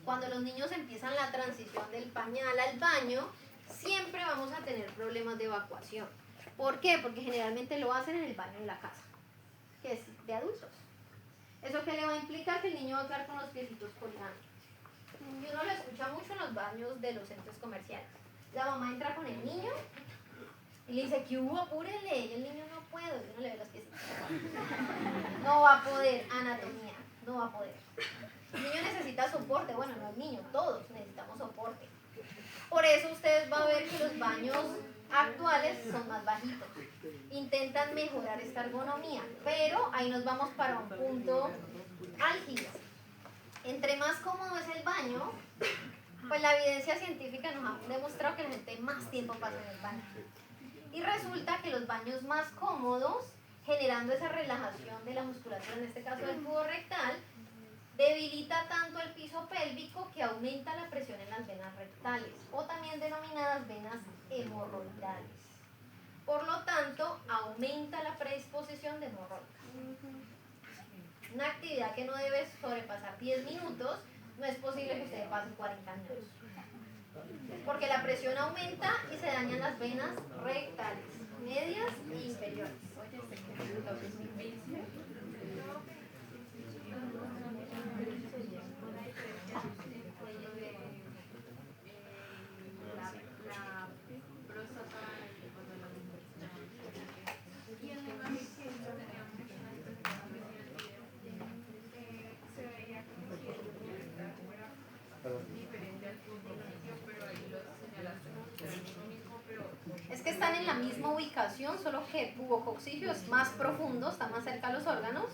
cuando los niños empiezan la transición del pañal al baño, siempre vamos a tener problemas de evacuación. ¿Por qué? Porque generalmente lo hacen en el baño en la casa, que es de adultos. ¿Eso qué le va a implicar? Que el niño va a quedar con los piecitos colgando. Y uno lo escucha mucho en los baños de los centros comerciales. La mamá entra con el niño y le dice, ¿qué hubo? Apúrele. Y el niño no puede, y uno le ve los piecitos. No va a poder, anatomía, no va a poder. El niño necesita soporte, bueno, no el niño, todos necesitamos soporte. Por eso ustedes van a ver que los baños actuales son más bajitos. Intentan mejorar esta ergonomía, pero ahí nos vamos para un punto álgido. Entre más cómodo es el baño, pues la evidencia científica nos ha demostrado que la gente más tiempo pasa en el baño. Y resulta que los baños más cómodos, generando esa relajación de la musculatura, en este caso del cubo rectal, debilita tanto el piso pélvico que aumenta la presión en las venas rectales, o también denominadas venas hemorroidales. Por lo tanto, aumenta la predisposición de hemorroides. Una actividad que no debe sobrepasar 10 minutos, no es posible que usted pase 40 minutos. Porque la presión aumenta y se dañan las venas rectales, medias e inferiores. Es que están en la misma ubicación, solo que pubococcigio es más profundo, está más cerca a los órganos.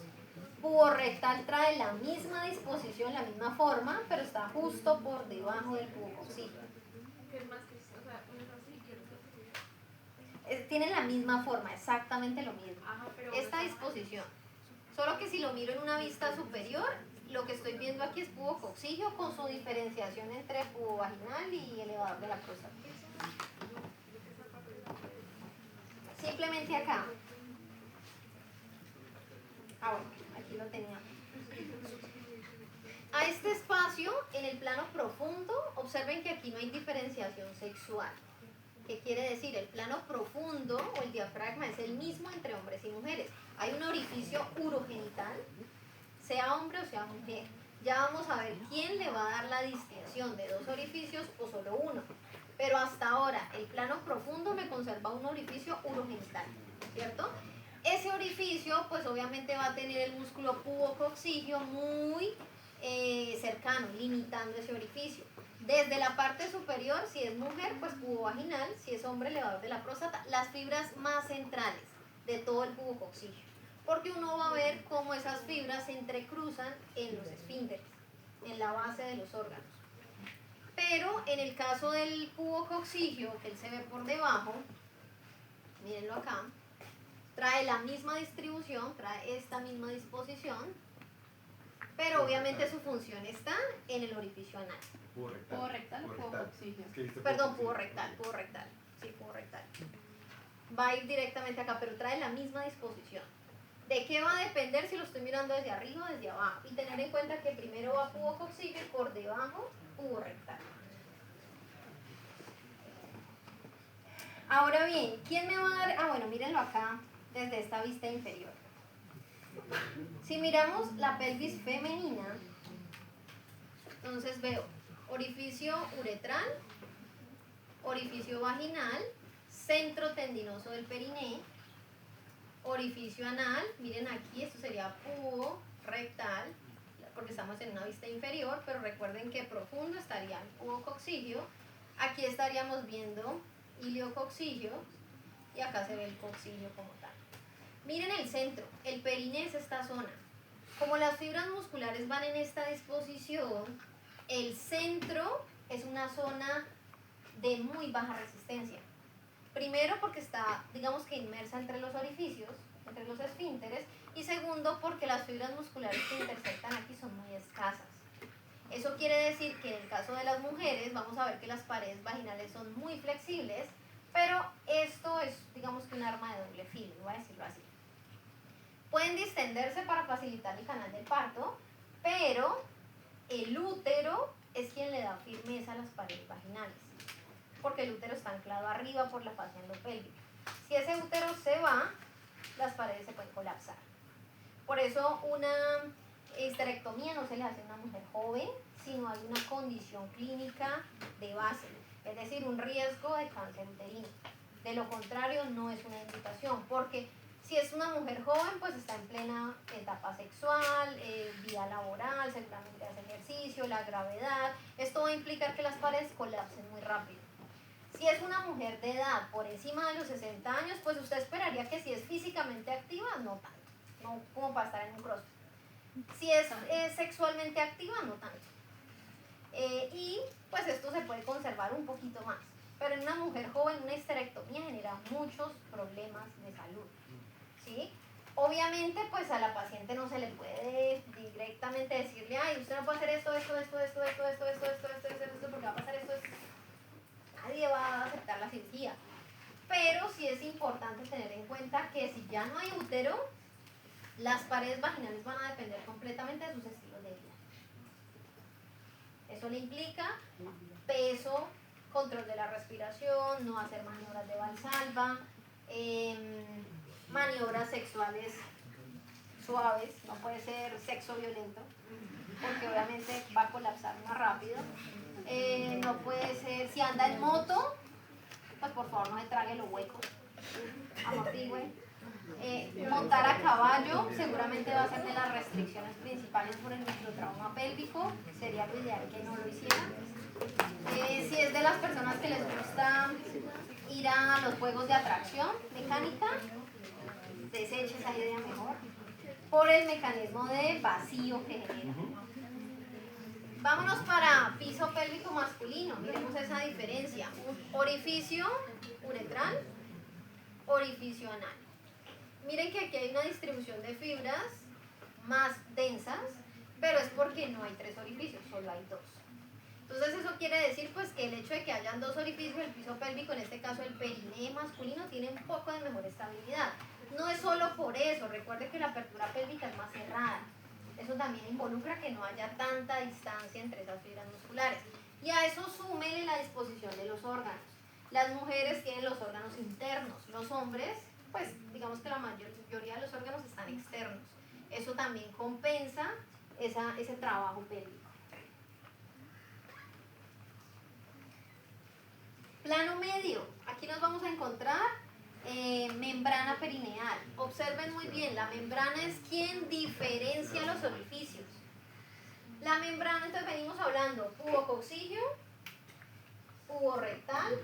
Puborectal trae la misma disposición, la misma forma, pero está justo por debajo del pubococcigio. Tienen la misma forma, exactamente lo mismo. Esta disposición. Solo que si lo miro en una vista superior, lo que estoy viendo aquí es pubococcigio con su diferenciación entre pubo vaginal y elevador de la próstata. Simplemente acá. Bueno, aquí lo tenía. A este espacio, en el plano profundo, observen que aquí no hay diferenciación sexual. ¿Qué quiere decir? El plano profundo o el diafragma es el mismo entre hombres y mujeres. Hay un orificio urogenital, sea hombre o sea mujer. Ya vamos a ver quién le va a dar la distinción de dos orificios o solo uno. Pero hasta ahora, el plano profundo me conserva un orificio urogenital, ¿cierto? Ese orificio, pues obviamente va a tener el músculo pubococcigio muy cercano, limitando ese orificio. Desde la parte superior, si es mujer, pues pubo vaginal, si es hombre, elevador de la próstata, las fibras más centrales de todo el pubococcigio. Porque uno va a ver cómo esas fibras se entrecruzan en los esfínteres, en la base de los órganos. Pero en el caso del pubococcigio, que él se ve por debajo, mírenlo acá, trae la misma distribución, trae esta misma disposición, pero obviamente su función está en el orificio anal. ¿Pubo rectal o pubococcigio? Perdón, pubo rectal. Sí, pubo rectal. Va a ir directamente acá, pero trae la misma disposición. ¿De qué va a depender si lo estoy mirando desde arriba o desde abajo? Y tener en cuenta que primero va pubococcigio y por debajo pubo rectal. Ahora bien, ¿quién me va a dar? Bueno, mírenlo acá desde esta vista inferior. Si miramos la pelvis femenina, entonces veo orificio uretral, orificio vaginal, centro tendinoso del periné, orificio anal, miren aquí, esto sería púo rectal, porque estamos en una vista inferior, pero recuerden que profundo estaría el púo coccigio, aquí estaríamos viendo iliococcigio, y acá se ve el coccigio como tal. Miren el centro, el perine es esta zona. Como las fibras musculares van en esta disposición, el centro es una zona de muy baja resistencia. Primero porque está, digamos que inmersa entre los orificios, entre los esfínteres, y segundo porque las fibras musculares que intersectan aquí son muy escasas. Eso quiere decir que en el caso de las mujeres vamos a ver que las paredes vaginales son muy flexibles, pero esto es, digamos que un arma de doble filo, voy a decirlo así. Pueden distenderse para facilitar el canal del parto, pero el útero es quien le da firmeza a las paredes vaginales, porque el útero está anclado arriba por la fascia endopélvica. Si ese útero se va, las paredes se pueden colapsar. Por eso una histerectomía no se le hace a una mujer joven, sino hay una condición clínica de base, es decir, un riesgo de cáncer uterino. De lo contrario, no es una indicación, porque si es una mujer joven, pues está en plena etapa sexual, vida laboral, seguramente hace ejercicio, la gravedad. Esto va a implicar que las paredes colapsen muy rápido. Si es una mujer de edad por encima de los 60 años, pues usted esperaría que si es físicamente activa, no tanto, no como para estar en un crossfit. Si es sexualmente activa, no tanto. Y pues esto se puede conservar un poquito más. Pero en una mujer joven, una histerectomía genera muchos problemas de salud. ¿Sí? Obviamente, pues a la paciente no se le puede directamente decirle, ay, usted no puede hacer esto, porque va a pasar esto. Nadie va a aceptar la cirugía. Pero sí es importante tener en cuenta que si ya no hay útero, las paredes vaginales van a depender completamente de sus estilos de vida. Eso le implica peso, control de la respiración, no hacer maniobras de valsalva, maniobras sexuales suaves, no puede ser sexo violento, porque obviamente va a colapsar más rápido. No puede ser, si anda en moto, pues por favor no se trague los huecos, amortigüe. Montar a caballo seguramente va a ser de las restricciones principales por el microtrauma pélvico, sería lo ideal que no lo hicieran. Si es de las personas que les gusta ir a los juegos de atracción mecánica, deseche esa idea mejor, por el mecanismo de vacío que genera. Vámonos para piso pélvico masculino, miremos esa diferencia. Orificio uretral, orificio anal. Miren que aquí hay una distribución de fibras más densas, pero es porque no hay 3 orificios, solo hay 2. Entonces eso quiere decir pues que el hecho de que hayan 2 orificios, el piso pélvico, en este caso el periné masculino, tiene un poco de mejor estabilidad. No es solo por eso, recuerde que la apertura pélvica es más cerrada. Eso también involucra que no haya tanta distancia entre esas fibras musculares. Y a eso súmele la disposición de los órganos. Las mujeres tienen los órganos internos, los hombres, pues digamos que la mayoría de los órganos están externos. Eso también compensa ese trabajo pélvico. Plano medio, aquí nos vamos a encontrar membrana perineal. Observen muy bien, la membrana es quien diferencia los orificios. La membrana, entonces venimos hablando púo coccigio, púo rectal,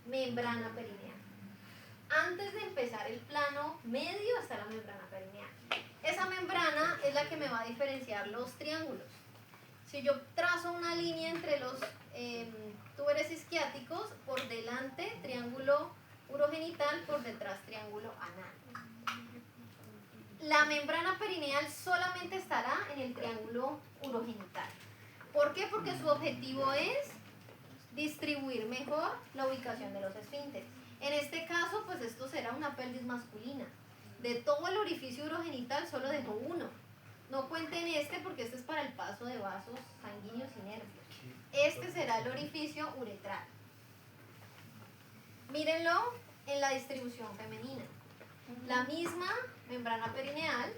membrana perineal. Antes de empezar el plano medio está la membrana perineal. Esa membrana es la que me va a diferenciar los triángulos. Si yo trazo una línea entre los túberes isquiáticos, por delante triángulo urogenital, por detrás triángulo anal. La membrana perineal solamente estará en el triángulo urogenital. ¿Por qué? Porque su objetivo es distribuir mejor la ubicación de los esfínteres. En este caso, pues esto será una pelvis masculina. De todo el orificio urogenital solo dejó uno. No cuenten este porque este es para el paso de vasos sanguíneos y nervios. Este será el orificio uretral. Mírenlo en la distribución femenina. La misma membrana perineal,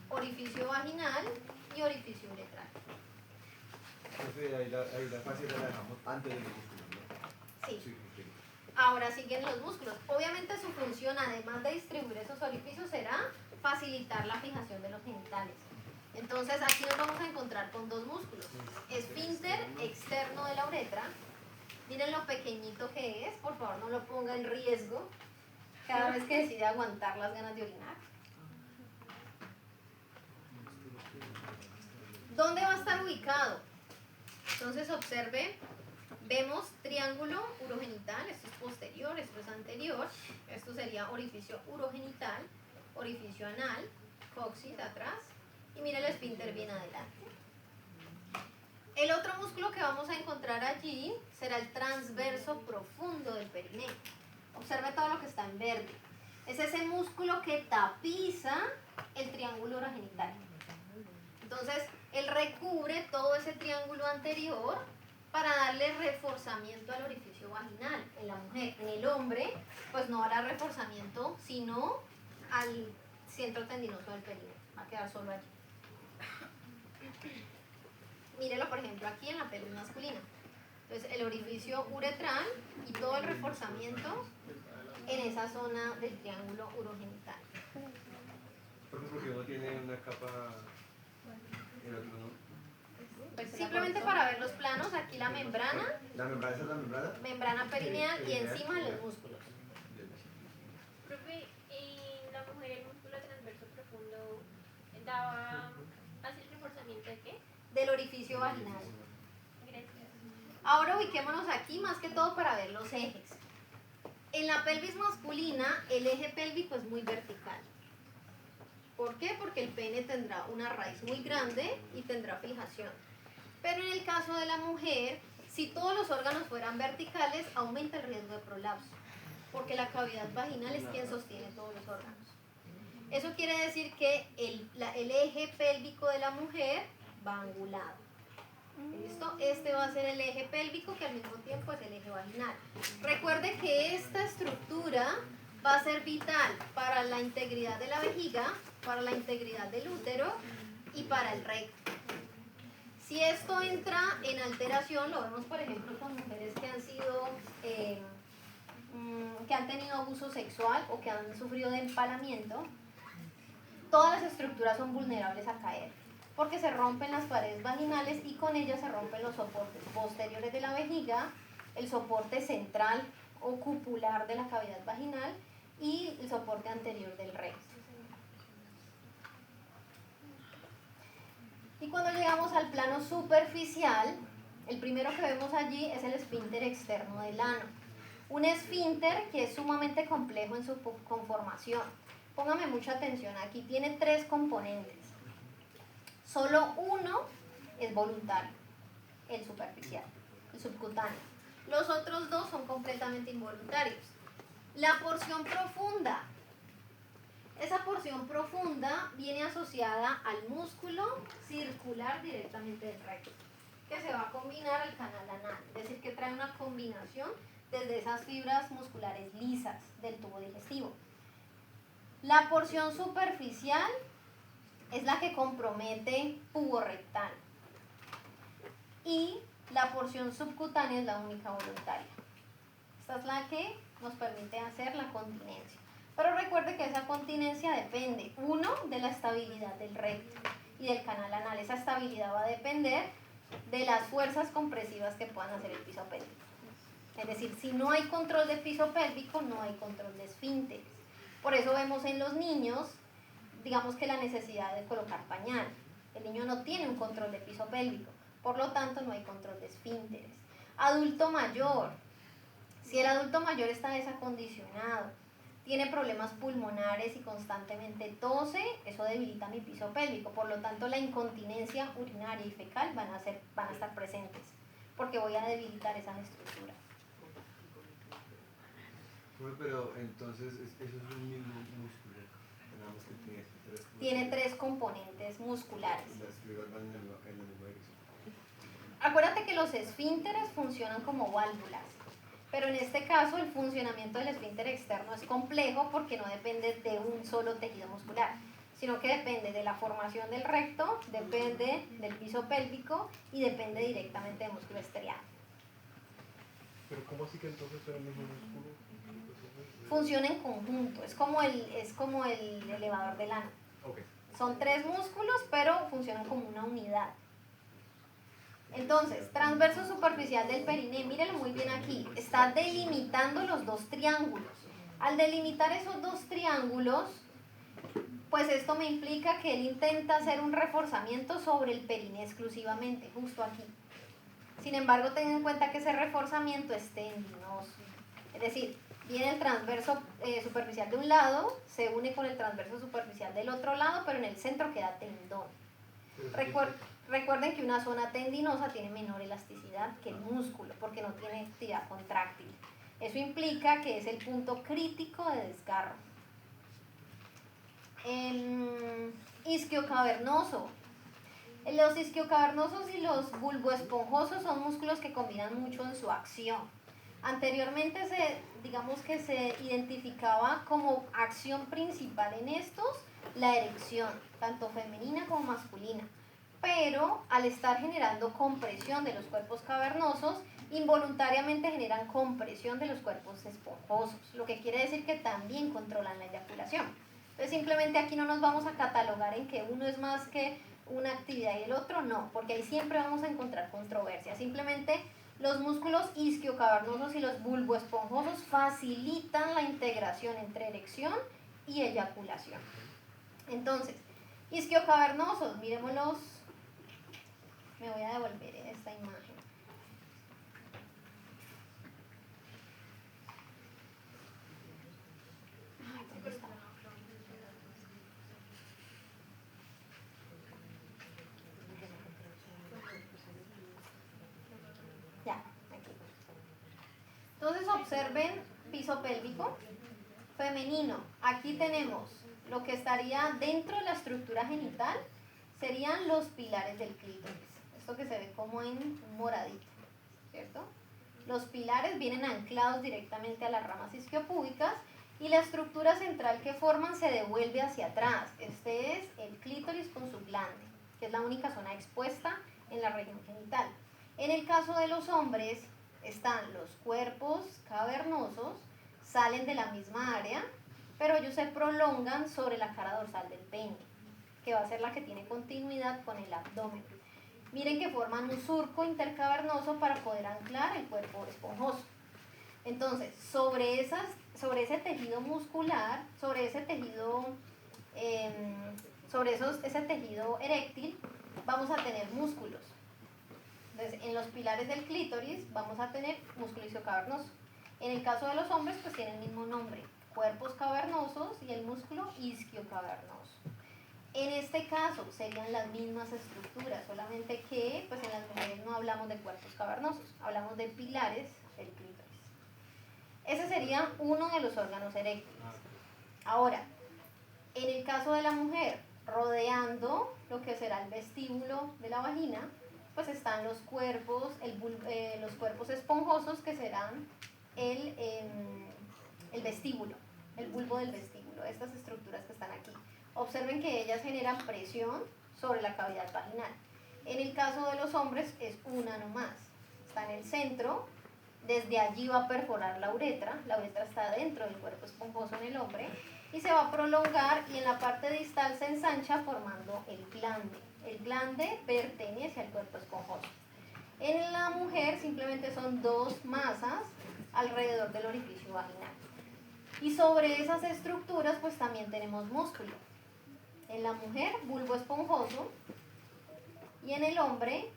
orificio vaginal y orificio uretral. Entonces ahí la fascia la dejamos antes del músculo, ¿no? Sí. Sí, ok. Ahora siguen los músculos. Obviamente su función, además de distribuir esos orificios, será facilitar la fijación de los genitales. Entonces aquí nos vamos a encontrar con dos músculos. Esfínter externo de la uretra. Miren lo pequeñito que es, por favor no lo ponga en riesgo cada vez que decide aguantar las ganas de orinar. ¿Dónde va a estar ubicado? Entonces observe, vemos triángulo urogenital, esto es posterior, esto es anterior, esto sería orificio urogenital, orificio anal, coxis atrás, y mire el esfínter bien adelante. El otro músculo que vamos a encontrar allí será el transverso profundo del perineo. Observe todo lo que está en verde. Es ese músculo que tapiza el triángulo urogenital. Entonces, él recubre todo ese triángulo anterior para darle reforzamiento al orificio vaginal en la mujer. En el hombre, pues no hará reforzamiento, sino al centro tendinoso del perineo. Va a quedar solo allí. Mírelo, por ejemplo, aquí en la pelvis masculina. Entonces, el orificio uretral y todo el reforzamiento en esa zona del triángulo urogenital. Por ejemplo, que uno tiene una capa, el otro no. Simplemente para ver los planos, aquí la membrana, ¿La membrana, esa es la membrana? membrana perineal y encima los músculos. Profe, en la mujer el músculo transverso profundo hace el reforzamiento de qué? Del orificio vaginal. Gracias. Ahora ubiquémonos aquí más que todo para ver los ejes. En la pelvis masculina el eje pélvico es muy vertical. ¿Por qué? Porque el pene tendrá una raíz muy grande y tendrá fijación. Pero en el caso de la mujer, si todos los órganos fueran verticales, aumenta el riesgo de prolapso, porque la cavidad vaginal es quien sostiene todos los órganos. Eso quiere decir que el eje pélvico de la mujer va angulado. ¿Listo? Este va a ser el eje pélvico, que al mismo tiempo es el eje vaginal. Recuerde que esta estructura va a ser vital para la integridad de la vejiga, para la integridad del útero y para el recto. Si esto entra en alteración, lo vemos por ejemplo con mujeres que han sido, que han tenido abuso sexual o que han sufrido de empalamiento, todas las estructuras son vulnerables a caer, porque se rompen las paredes vaginales y con ellas se rompen los soportes posteriores de la vejiga, el soporte central o cupular de la cavidad vaginal y el soporte anterior del recto. Y cuando llegamos al plano superficial, el primero que vemos allí es el esfínter externo del ano. Un esfínter que es sumamente complejo en su conformación. Póngame mucha atención, aquí tiene 3 componentes. Solo uno es voluntario, el superficial, el subcutáneo. Los otros 2 son completamente involuntarios. La porción profunda. Esa porción profunda viene asociada al músculo circular directamente del recto, que se va a combinar al canal anal, es decir, que trae una combinación desde esas fibras musculares lisas del tubo digestivo. La porción superficial es la que compromete puborectal y la porción subcutánea es la única voluntaria. Esta es la que nos permite hacer la continencia. Pero recuerde que esa continencia depende, uno, de la estabilidad del recto y del canal anal. Esa estabilidad va a depender de las fuerzas compresivas que puedan hacer el piso pélvico. Es decir, si no hay control de piso pélvico, no hay control de esfínteres. Por eso vemos en los niños, digamos que la necesidad de colocar pañal. El niño no tiene un control de piso pélvico, por lo tanto no hay control de esfínteres. Adulto mayor, si el adulto mayor está desacondicionado, tiene problemas pulmonares y constantemente tose, eso debilita mi piso pélvico, por lo tanto la incontinencia urinaria y fecal van a estar presentes, porque voy a debilitar esa estructura. Bueno, pero entonces eso es un mismo músculo, tenemos que Tiene 3 componentes musculares. Las fibras van en la misma dirección. Acuérdate que los esfínteres funcionan como válvulas. Pero en este caso el funcionamiento del esfínter externo es complejo porque no depende de un solo tejido muscular, sino que depende de la formación del recto, depende del piso pélvico y depende directamente del músculo estriado. Pero ¿cómo así que entonces era el mismo músculo? Funciona en conjunto, es como el elevador del ano. Ok. Son 3 músculos, pero funcionan como una unidad. Entonces, transverso superficial del periné, mírenlo muy bien aquí, está delimitando los 2 triángulos. Al delimitar esos 2 triángulos, pues esto me implica que él intenta hacer un reforzamiento sobre el periné exclusivamente, justo aquí. Sin embargo, tengan en cuenta que ese reforzamiento es tendinoso. Es decir, viene el transverso superficial de un lado, se une con el transverso superficial del otro lado, pero en el centro queda tendón. Recuerden que una zona tendinosa tiene menor elasticidad que el músculo, porque no tiene actividad contráctil. Eso implica que es el punto crítico de desgarro. Isquiocavernoso. Los isquiocavernosos y los bulboesponjosos son músculos que combinan mucho en su acción. Anteriormente digamos que se identificaba como acción principal en estos la erección, tanto femenina como masculina. Pero al estar generando compresión de los cuerpos cavernosos, involuntariamente generan compresión de los cuerpos esponjosos, lo que quiere decir que también controlan la eyaculación. Entonces simplemente aquí no nos vamos a catalogar en que uno es más que una actividad y el otro no, porque ahí siempre vamos a encontrar controversia. Simplemente los músculos isquiocavernosos y los bulboesponjosos facilitan la integración entre erección y eyaculación. Entonces, isquiocavernosos, miremoslos. Me voy a devolver en esta imagen. Ay, ¿dónde está? Ya, aquí. Entonces observen piso pélvico femenino. Aquí tenemos lo que estaría dentro de la estructura genital, serían los pilares del clítoris. Esto que se ve como en moradito, ¿cierto? Los pilares vienen anclados directamente a las ramas isquiopúbicas y la estructura central que forman se devuelve hacia atrás. Este es el clítoris con su glande, que es la única zona expuesta en la región genital. En el caso de los hombres están los cuerpos cavernosos, salen de la misma área, pero ellos se prolongan sobre la cara dorsal del pene, que va a ser la que tiene continuidad con el abdomen. Miren que forman un surco intercavernoso para poder anclar el cuerpo esponjoso. Entonces, sobre ese tejido muscular, ese tejido eréctil, vamos a tener músculos. Entonces, en los pilares del clítoris vamos a tener músculo isquiocavernoso. En el caso de los hombres, pues tiene el mismo nombre, cuerpos cavernosos y el músculo isquiocavernoso. En este caso serían las mismas estructuras, solamente que pues en las mujeres no hablamos de cuerpos cavernosos, hablamos de pilares del clítoris. Ese sería uno de los órganos eréctiles. Ahora, en el caso de la mujer, rodeando lo que será el vestíbulo de la vagina, pues están los cuerpos esponjosos, que serán el vestíbulo, el bulbo del vestíbulo, estas estructuras que están aquí. Observen que ellas generan presión sobre la cavidad vaginal. En el caso de los hombres es una nomás, está en el centro, desde allí va a perforar la uretra está dentro del cuerpo esponjoso en el hombre, y se va a prolongar y en la parte distal se ensancha formando el glande. El glande pertenece al cuerpo esponjoso. En la mujer simplemente son 2 masas alrededor del orificio vaginal. Y sobre esas estructuras pues también tenemos músculo. En la mujer, bulbo esponjoso, y en el hombre,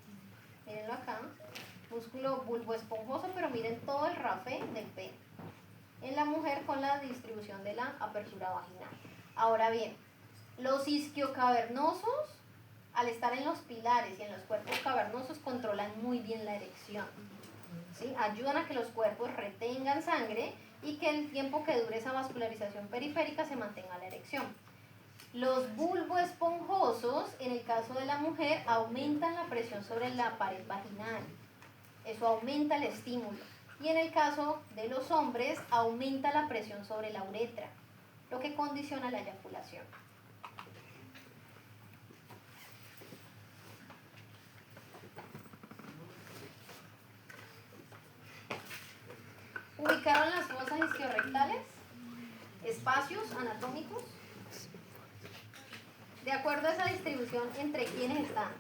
mírenlo acá, músculo bulbo esponjoso, pero miren todo el rafe del pene. En la mujer con la distribución de la apertura vaginal. Ahora bien, los isquiocavernosos, al estar en los pilares y en los cuerpos cavernosos, controlan muy bien la erección. ¿Sí? Ayudan a que los cuerpos retengan sangre y que el tiempo que dure esa vascularización periférica se mantenga la erección. Los bulboesponjosos, en el caso de la mujer, aumentan la presión sobre la pared vaginal. Eso aumenta el estímulo. Y en el caso de los hombres, aumenta la presión sobre la uretra, lo que condiciona la eyaculación. ¿Ubicaron las fosas isquiorrectales? Espacios anatómicos. De acuerdo a esa distribución, ¿entre quiénes están?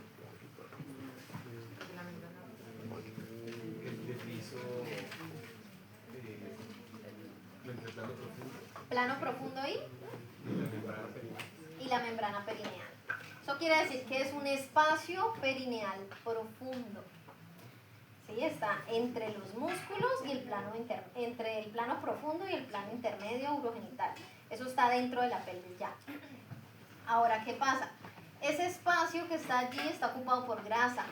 El de piso, entre plano profundo Plano profundo y y la membrana perineal. la membrana perineal. Eso quiere decir que es un espacio perineal profundo. ¿Sí? Está entre los músculos y el plano entre el plano profundo y el plano intermedio urogenital. Eso está dentro de la pelvis ya. Ahora, ¿qué pasa? Ese espacio que está allí está ocupado por grasa.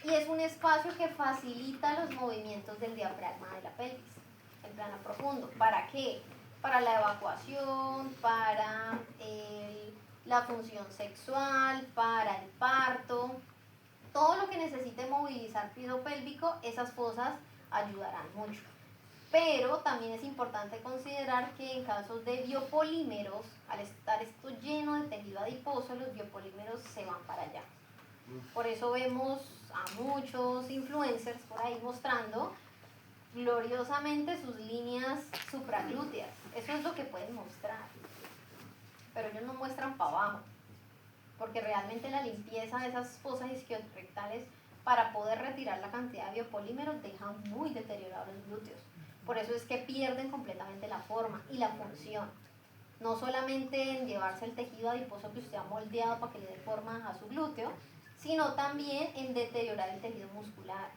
Y es un espacio que facilita los movimientos del diafragma de la pelvis, el plano profundo. ¿Para qué? Para la evacuación, para la función sexual, para el parto. Todo lo que necesite movilizar piso pélvico, esas fosas ayudarán mucho. Pero también es importante considerar que en casos de biopolímeros, al estar esto lleno de tejido adiposo, los biopolímeros se van para allá. Por eso vemos a muchos influencers por ahí mostrando gloriosamente sus líneas supraglúteas. Eso es lo que pueden mostrar. Pero ellos no muestran para abajo, porque realmente la limpieza de esas fosas isquiorrectales para poder retirar la cantidad de biopolímeros deja muy deteriorados los glúteos. Por eso es que pierden completamente la forma y la función. No solamente en llevarse el tejido adiposo que usted ha moldeado para que le dé forma a su glúteo, sino también en deteriorar el tejido muscular.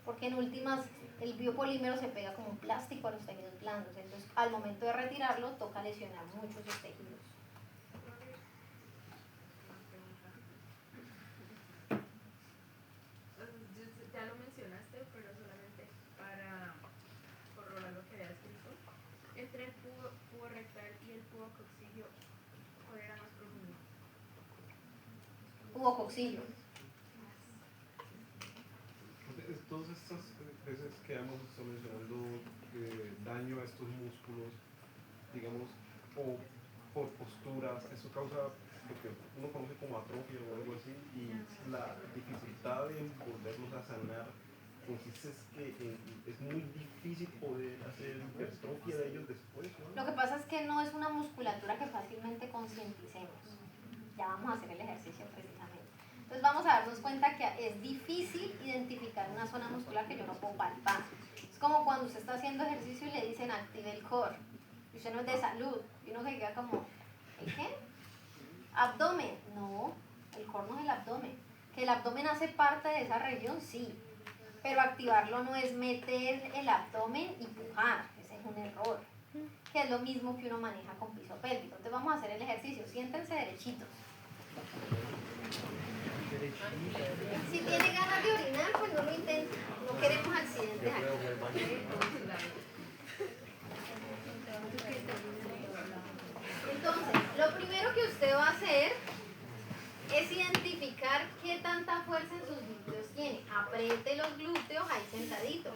Porque en últimas el biopolímero se pega como un plástico a los tejidos blandos. Entonces al momento de retirarlo toca lesionar mucho esos tejidos. Ya lo mencionaste, pero solamente para corroborar lo que había escrito. Entre el pubo rectal y el pubo coxilio, ¿cuál era más profundo? Pubo coxilio. Todas estas veces que hemos estado mencionando daño a estos músculos, digamos, o por posturas, eso causa lo que uno conoce como atrofia o algo así, y la dificultad de volverlos a sanar consiste en que es muy difícil poder hacer hipertrofia de ellos después, ¿no? Lo que pasa es que no es una musculatura que fácilmente concienticemos. Ya vamos a hacer el ejercicio precisamente. Entonces vamos a darnos cuenta que es difícil identificar una zona muscular que yo no puedo palpar. Es como cuando usted está haciendo ejercicio y le dicen active el core. Y usted no es de salud. Y uno se queda como, ¿el qué? Abdomen. No, el core no es el abdomen. Que el abdomen hace parte de esa región, sí. Pero activarlo no es meter el abdomen y pujar. Ese es un error. Que es lo mismo que uno maneja con piso pélvico. Entonces vamos a hacer el ejercicio. Siéntense derechitos. Si tiene ganas de orinar, pues no lo intenten. No queremos accidentes aquí. Entonces, lo primero que usted va a hacer es identificar qué tanta fuerza en sus glúteos tiene. Apriete los glúteos ahí sentaditos.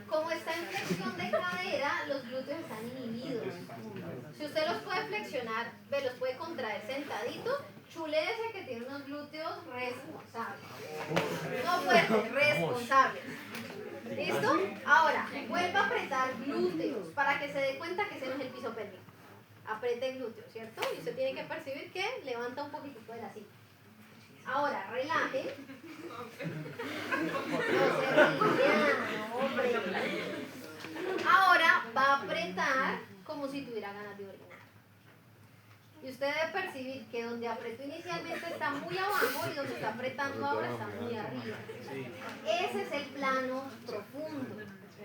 Como está en flexión de cadera, los glúteos están inhibidos. Si usted los puede flexionar, los puede contraer sentaditos, chuléese que tiene unos glúteos responsables. No fuertes, responsables. ¿Listo? Ahora, vuelva a apretar glúteos para que se dé cuenta que ese no es el piso pélvico. Apriete el glúteo, ¿cierto? Y usted tiene que percibir que levanta un poquitico de la silla. Ahora, relaje. No se ría, hombre. Ahora va a apretar como si tuviera ganas de orinar. Y usted debe percibir que donde apretó inicialmente está muy abajo y donde está apretando ahora está muy arriba. Ese es el plano profundo.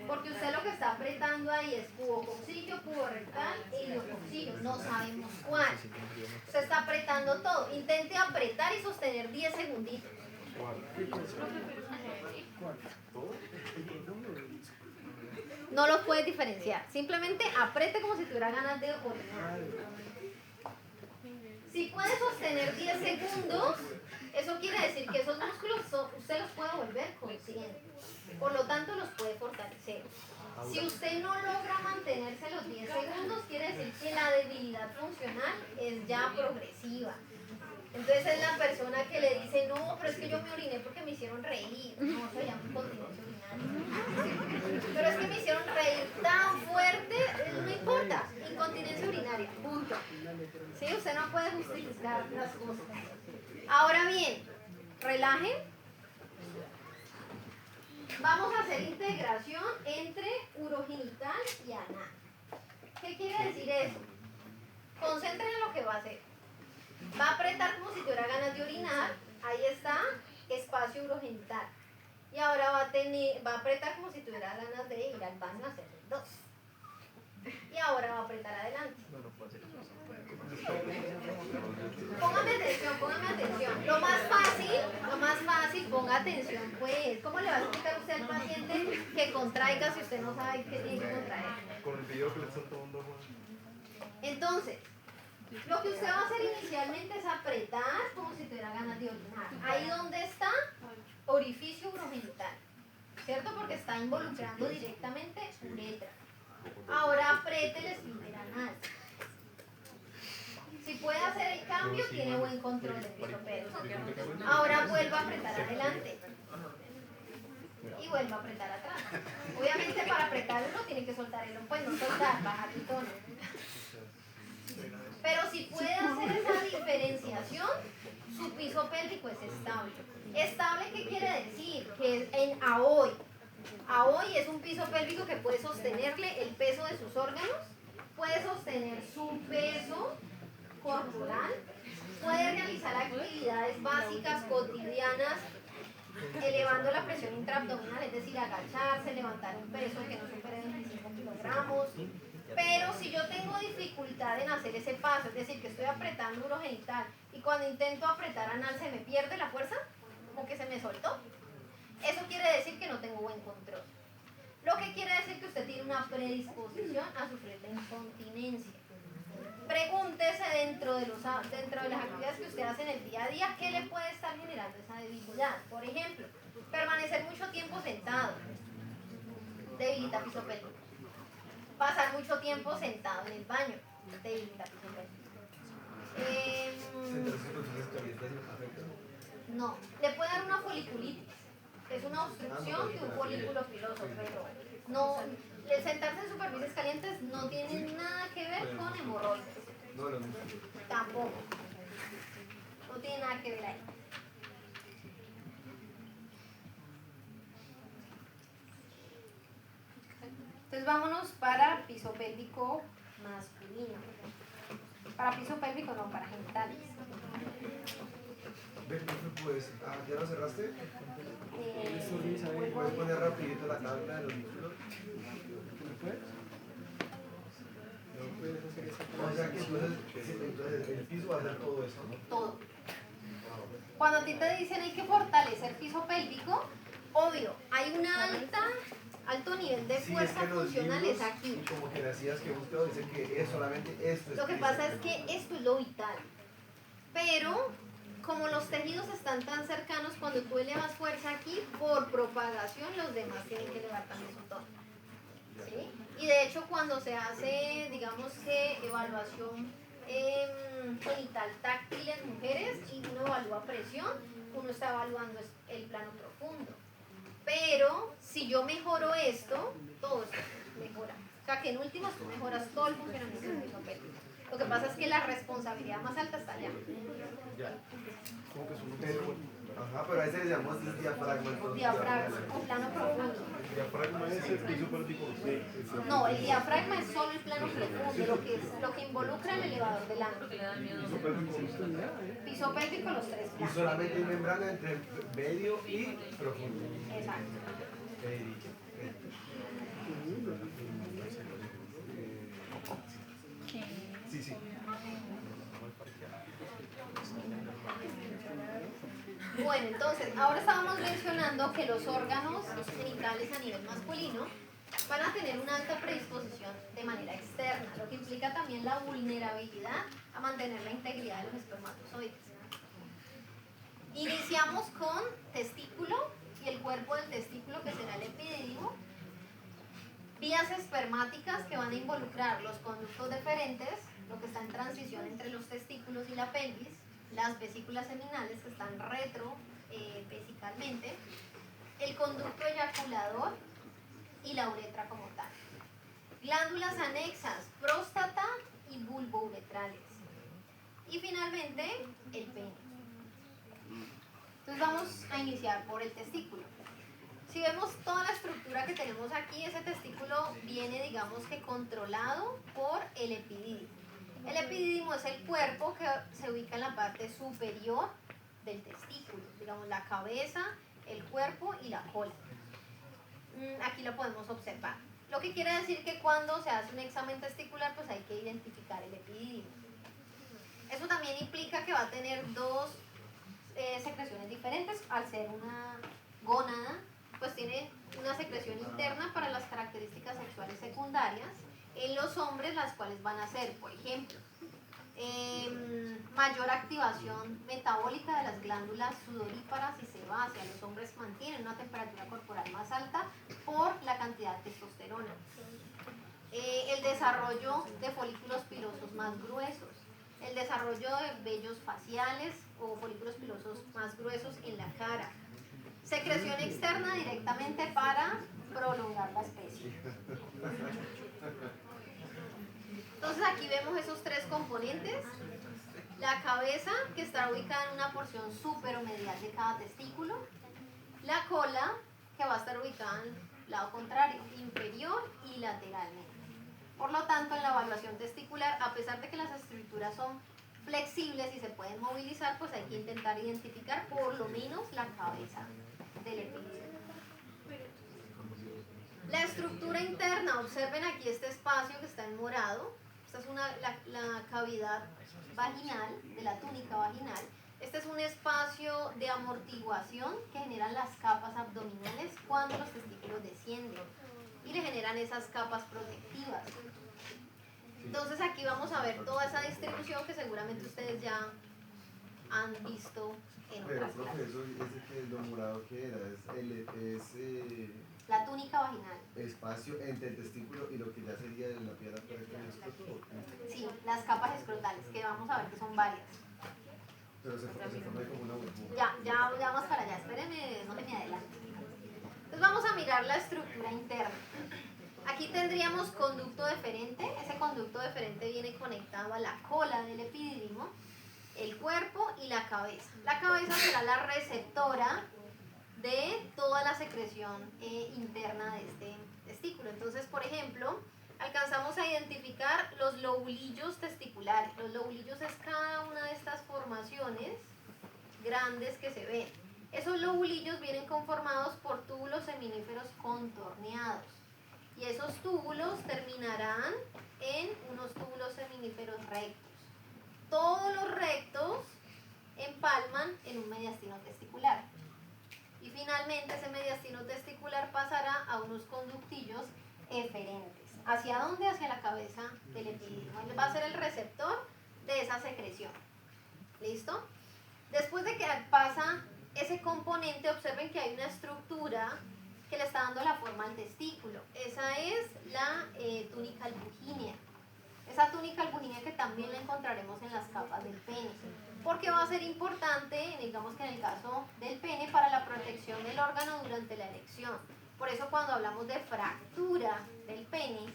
Porque usted lo que está apretando ahí es pubo coxilio, pubo rectal e iliocoxilio. No sabemos cuál. Usted está apretando todo. Intente apretar y sostener 10 segunditos. No los puedes diferenciar. Simplemente apriete como si tuviera ganas de orinar. Si puede sostener 10 segundos, eso quiere decir que esos músculos usted los puede volver conscientes. Por lo tanto, los puede fortalecer. Si usted no logra mantenerse los 10 segundos, quiere decir que la debilidad funcional es ya progresiva. Entonces es la persona que le dice, no, pero es que yo me oriné porque me hicieron reír. No, eso se llama incontinencia urinaria. Pero es que me hicieron reír tan fuerte, no importa, incontinencia urinaria, punto. ¿Sí? Usted no puede justificar las cosas. Ahora bien, relajen. Vamos a hacer integración entre urogenital y anal. ¿Qué quiere decir eso? Concentren en lo que va a hacer. Va a apretar como si tuviera ganas de orinar. Ahí está, espacio urogenital. Y ahora va a apretar como si tuviera ganas de ir al baño a hacer el 2. Y ahora va a apretar adelante. Póngame atención. Lo más fácil, ponga atención pues. ¿Cómo le va a explicar usted al paciente que contraiga si usted no sabe qué tiene que contraer? Con el video que le están tomando, Entonces, lo que usted va a hacer inicialmente es apretar como si tuviera ganas de orinar. Ahí donde está, orificio urogenital, ¿cierto? Porque está involucrando directamente uretra. Ahora apriete el esfínter anal. Si puede hacer el cambio, tiene buen control del piso pélvico. Ahora vuelva a apretar adelante. Y vuelva a apretar atrás. Obviamente para apretar uno tiene que soltar el pues no soltar, bajar el tono. Pero si puede hacer esa diferenciación, su piso pélvico es estable. ¿Estable qué quiere decir? Que en AOI. AOI es un piso pélvico que puede sostenerle el peso de sus órganos, puede sostener su peso corporal, puede realizar actividades básicas cotidianas elevando la presión intraabdominal, es decir, agacharse, levantar un peso que no supere 25 kilogramos. Pero si yo tengo dificultad en hacer ese paso, es decir, que estoy apretando urogenital y cuando intento apretar anal se me pierde la fuerza, como que se me soltó, eso quiere decir que no tengo buen control. Lo que quiere decir que usted tiene una predisposición a sufrir de incontinencia. Pregúntese dentro de las actividades que usted hace en el día a día, ¿qué le puede estar generando esa debilidad? Por ejemplo, permanecer mucho tiempo sentado, debilita piso pélvico. Pasar mucho tiempo sentado en el baño, debilita piso pélvico. Sentarse con sus escaletas no afecta. No, le puede dar una foliculitis, que es una obstrucción de un folículo piloso, pero no, el sentarse en superficies calientes no tiene nada que ver con hemorroides. No, los músculos. Tampoco. No tiene nada que ver ahí. Entonces vámonos para piso pélvico masculino. Para piso pélvico no, para genitales. Ven, pues, ¿ya lo cerraste? ¿Puedes ¿Puedes poner rapidito la tabla de los músculos? O sea que entonces el piso va a hacer todo eso, ¿no? todo. Cuando a ti te dicen hay que fortalecer piso pélvico, obvio, hay una alto nivel de Sí, fuerza es que los funcional libros, es aquí. como que nacías que buscado dicen que es solamente esto. Lo que pasa es que esto es lo vital. Pero como los tejidos están tan cercanos, cuando tú elevas fuerza aquí, por propagación los demás tienen que elevar también su tono. ¿Sí? Y de hecho cuando se hace, digamos que evaluación genital táctil en mujeres y uno evalúa presión, uno está evaluando el plano profundo. Pero si yo mejoro esto, todo esto mejora. O sea que en últimas tú mejoras todo el funcionamiento del piso pélvico. Lo que pasa es que la responsabilidad más alta está allá. Ya. Ajá, pero a ese le llamamos diafragma. Diafragma, o plano profundo. el diafragma es el piso pélvico. No, el diafragma es solo el plano profundo, lo que involucra el elevador del ano. Piso pélvico los tres Y planos. solamente hay membrana entre medio y profundo. Exacto. Sí, sí. Bueno, entonces, ahora estábamos mencionando que los órganos genitales a nivel masculino van a tener una alta predisposición de manera externa, lo que implica también la vulnerabilidad a mantener la integridad de los espermatozoides. Iniciamos con testículo y el cuerpo del testículo, que será el epidídimo, vías espermáticas que van a involucrar los conductos deferentes, lo que está en transición entre los testículos y la pelvis, las vesículas seminales que están retrovesicalmente, el conducto eyaculador y la uretra como tal. Glándulas anexas, próstata y bulbouretrales. Y finalmente, el pene. Entonces vamos a iniciar por el testículo. Si vemos toda la estructura que tenemos aquí, ese testículo viene, digamos que controlado por el epidídimo. El epidídimo es el cuerpo que se ubica en la parte superior del testículo, digamos la cabeza, el cuerpo y la cola. Aquí lo podemos observar. Lo que quiere decir que cuando se hace un examen testicular, pues hay que identificar el epidídimo. Eso también implica que va a tener dos secreciones diferentes. Al ser una gónada, pues tiene una secreción interna para las características sexuales secundarias. En los hombres, las cuales van a ser, por ejemplo, mayor activación metabólica de las glándulas sudoríparas y sebáceas. Los hombres mantienen una temperatura corporal más alta por la cantidad de testosterona. El desarrollo de folículos pilosos más gruesos, el desarrollo de vellos faciales o folículos pilosos más gruesos en la cara, secreción externa directamente para prolongar la especie. Entonces aquí vemos esos tres componentes. La cabeza, que está ubicada en una porción superomedial de cada testículo. La cola, que va a estar ubicada en el lado contrario, inferior y lateralmente. Por lo tanto, en la evaluación testicular, a pesar de que las estructuras son flexibles y se pueden movilizar, pues hay que intentar identificar por lo menos la cabeza del epidídimo. La estructura interna, observen aquí este espacio que está en morado. Esta es la cavidad vaginal, de la túnica vaginal. Este es un espacio de amortiguación que generan las capas abdominales cuando los testículos descienden y le generan esas capas protectivas. Entonces aquí vamos a ver toda esa distribución que seguramente ustedes ya han visto en otras Pero, clases. profesor, ese que lo morado que era, La túnica vaginal. espacio entre el testículo y lo que ya sería la piedra para que el escroto. Sí, las capas escrotales, que vamos a ver que son varias. Pero se forma como una burbuja. Ya vamos para allá, espérenme, no me adelante. Entonces vamos a mirar la estructura interna. Aquí tendríamos conducto deferente. Ese conducto deferente viene conectado a la cola del epidídimo, el cuerpo y la cabeza. La cabeza será la receptora de toda la secreción interna de este testículo. Entonces, por ejemplo, alcanzamos a identificar los lobulillos testiculares. Los lobulillos es cada una de estas formaciones grandes que se ven. Esos lobulillos vienen conformados por túbulos seminíferos contorneados. Y esos túbulos terminarán en unos túbulos seminíferos rectos. Todos los rectos empalman en un mediastino testicular. Y finalmente ese mediastino testicular pasará a unos conductillos eferentes. ¿Hacia dónde? Hacia la cabeza del epidídimo. Él va a ser el receptor de esa secreción. ¿Listo? Después de que pasa ese componente, observen que hay una estructura que le está dando la forma al testículo. Esa es la túnica albugínea. Esa túnica albugínea que también la encontraremos en las capas del pene. Porque va a ser importante, digamos que en el caso del pene, para la protección del órgano durante la erección. Por eso cuando hablamos de fractura del pene,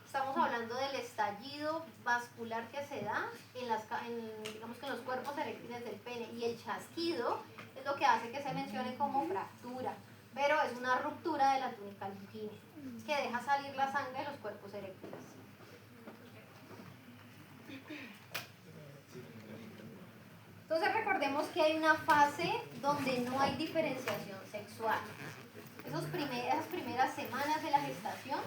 estamos hablando del estallido vascular que se da digamos que en los cuerpos eréctiles del pene. Y el chasquido es lo que hace que se mencione como fractura. Pero es una ruptura de la túnica albugínea, que deja salir la sangre de los cuerpos eréctiles. Entonces recordemos que hay una fase donde no hay diferenciación sexual. Esas primeras semanas de la gestación,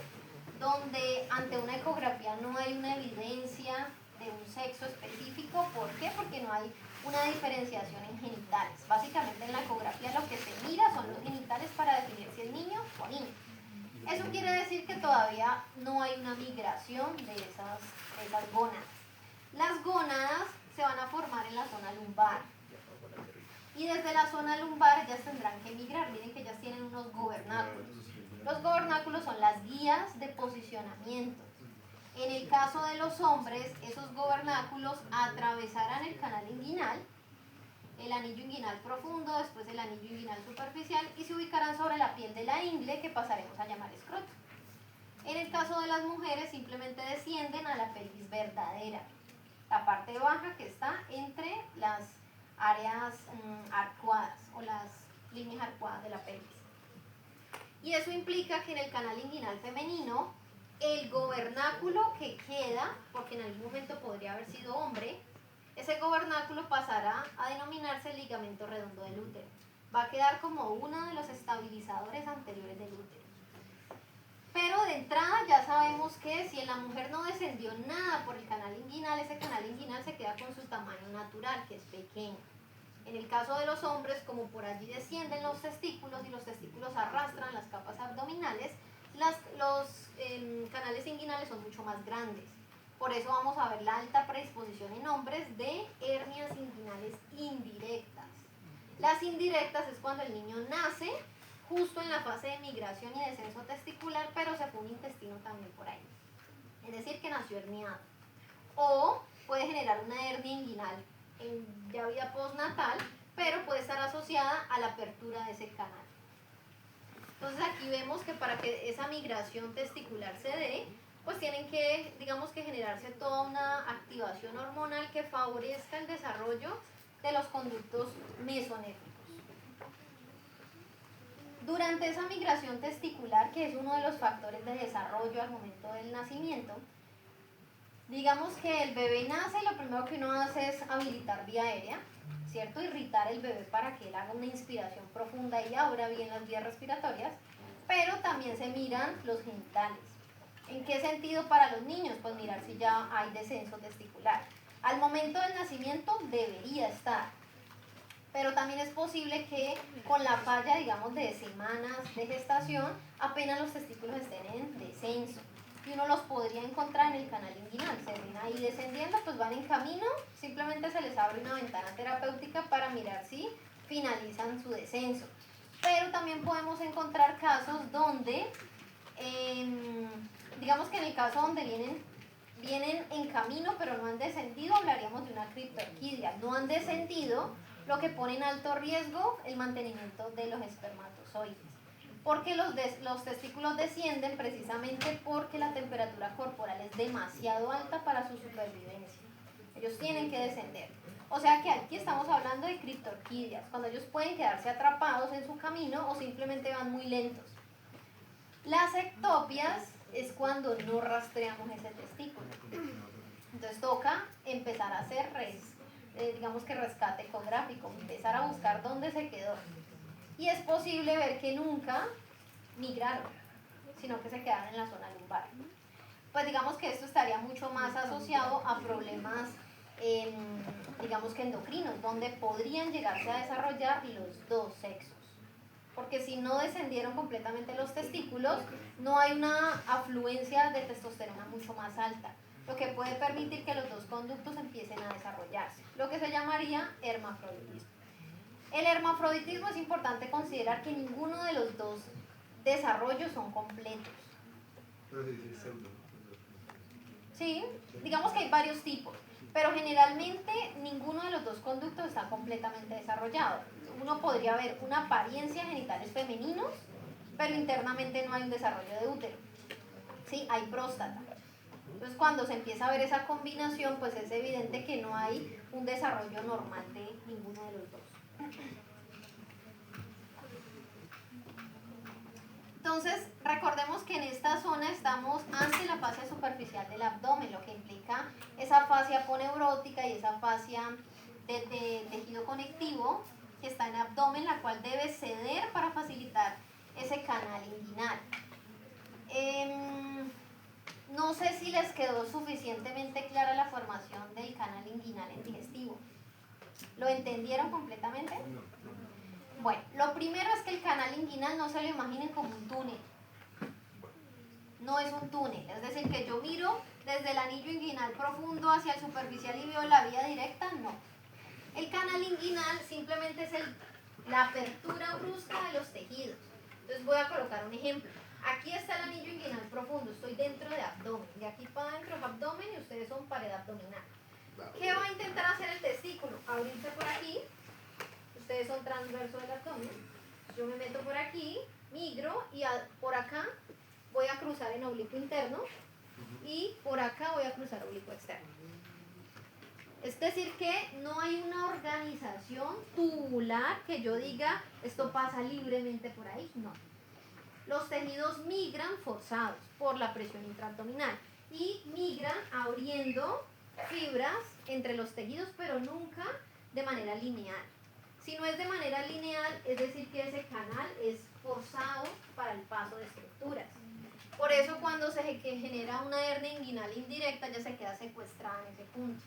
donde ante una ecografía no hay una evidencia de un sexo específico. ¿Por qué? Porque no hay una diferenciación en genitales. Básicamente en la ecografía lo que se mira son los genitales para definir si es niño o niña. Eso quiere decir que todavía no hay una migración de esas gónadas. Las gónadas se van a formar en la zona lumbar. Y desde la zona lumbar ellas tendrán que migrar. Miren que ellas tienen unos gobernáculos. Los gobernáculos son las guías de posicionamiento. En el caso de los hombres, esos gobernáculos atravesarán el canal inguinal el anillo inguinal profundo, después el anillo inguinal superficial y se ubicarán sobre la piel de la ingle que pasaremos a llamar escroto. En el caso de las mujeres simplemente descienden a la pelvis verdadera, la parte baja que está entre las áreas arcuadas o las líneas arcuadas de la pelvis. Y eso implica que en el canal inguinal femenino el gobernáculo que queda, porque en algún momento podría haber sido hombre, ese gobernáculo pasará a denominarse ligamento redondo del útero. Va a quedar como uno de los estabilizadores anteriores del útero. Pero de entrada ya sabemos que si en la mujer no descendió nada por el canal inguinal, ese canal inguinal se queda con su tamaño natural, que es pequeño. En el caso de los hombres, como por allí descienden los testículos y los testículos arrastran las capas abdominales, los canales inguinales son mucho más grandes. Por eso vamos a ver la alta predisposición en hombres de hernias inguinales indirectas. Las indirectas es cuando el niño nace justo en la fase de migración y descenso testicular, pero se fue un intestino también por ahí. Es decir, que nació herniado. O puede generar una hernia inguinal en ya vida postnatal, pero puede estar asociada a la apertura de ese canal. Entonces aquí vemos que para que esa migración testicular se dé, pues tienen que, digamos que generarse toda una activación hormonal que favorezca el desarrollo de los conductos mesonéficos. Durante esa migración testicular, que es uno de los factores de desarrollo al momento del nacimiento, digamos que el bebé nace y lo primero que uno hace es habilitar vía aérea, ¿cierto? Irritar el bebé para que él haga una inspiración profunda y abra bien las vías respiratorias, pero también se miran los genitales. ¿En qué sentido para los niños? Pues mirar si ya hay descenso testicular. Al momento del nacimiento debería estar, pero también es posible que con la falla, digamos, de semanas de gestación, apenas los testículos estén en descenso. Y uno los podría encontrar en el canal inguinal. Se ven ahí descendiendo, pues van en camino, simplemente se les abre una ventana terapéutica para mirar si finalizan su descenso. Pero también podemos encontrar casos donde, digamos que en el caso donde vienen en camino pero no han descendido, hablaríamos de una criptorquidia. No han descendido, lo que pone en alto riesgo el mantenimiento de los espermatozoides. Porque los testículos descienden precisamente porque la temperatura corporal es demasiado alta para su supervivencia. Ellos tienen que descender. O sea que aquí estamos hablando de criptorquidias, cuando ellos pueden quedarse atrapados en su camino o simplemente van muy lentos. Las ectopias es cuando no rastreamos ese testículo. Entonces toca empezar a hacer digamos que rescate ecográfico, empezar a buscar dónde se quedó. Y es posible ver que nunca migraron, sino que se quedaron en la zona lumbar. Pues digamos que esto estaría mucho más asociado a problemas, digamos que endocrinos, donde podrían llegarse a desarrollar los dos sexos. Porque si no descendieron completamente los testículos, no hay una afluencia de testosterona mucho más alta, lo que puede permitir que los dos conductos empiecen a desarrollarse, lo que se llamaría hermafroditismo. El hermafroditismo es importante considerar que ninguno de los dos desarrollos son completos. Pero se dice pseudo. Sí, digamos que hay varios tipos, pero generalmente ninguno de los dos conductos está completamente desarrollado. Uno podría ver una apariencia genitales femeninos, pero internamente no hay un desarrollo de útero. Sí, hay próstata. Entonces cuando se empieza a ver esa combinación, pues es evidente que no hay un desarrollo normal de ninguno de los dos. Entonces, recordemos que en esta zona estamos ante la fascia superficial del abdomen, lo que implica esa fascia poneurótica y esa fascia de tejido conectivo que está en el abdomen, la cual debe ceder para facilitar ese canal inguinal. No sé si les quedó suficientemente clara la formación del canal inguinal en digestivo. ¿Lo entendieron completamente? Bueno, lo primero es que el canal inguinal no se lo imaginen como un túnel. No es un túnel, es decir, que yo miro desde el anillo inguinal profundo hacia el superficial y veo la vía directa, no. El canal inguinal simplemente es la apertura brusca de los tejidos. Entonces voy a colocar un ejemplo. Aquí está el anillo inguinal profundo, estoy dentro de abdomen. De aquí para adentro es abdomen y ustedes son pared abdominal. ¿Qué va a intentar hacer el testículo? Abrirse por aquí ustedes son transverso del abdomen. Yo me meto por aquí, migro y por acá voy a cruzar en oblicuo interno y por acá voy a cruzar oblicuo externo. Es decir que no hay una organización tubular que yo diga esto pasa libremente por ahí, no. Los tejidos migran forzados por la presión intraabdominal y migran abriendo fibras entre los tejidos, pero nunca de manera lineal. Si no es de manera lineal, es decir que ese canal es forzado para el paso de estructuras. Por eso cuando se genera una hernia inguinal indirecta ya se queda secuestrada en ese punto.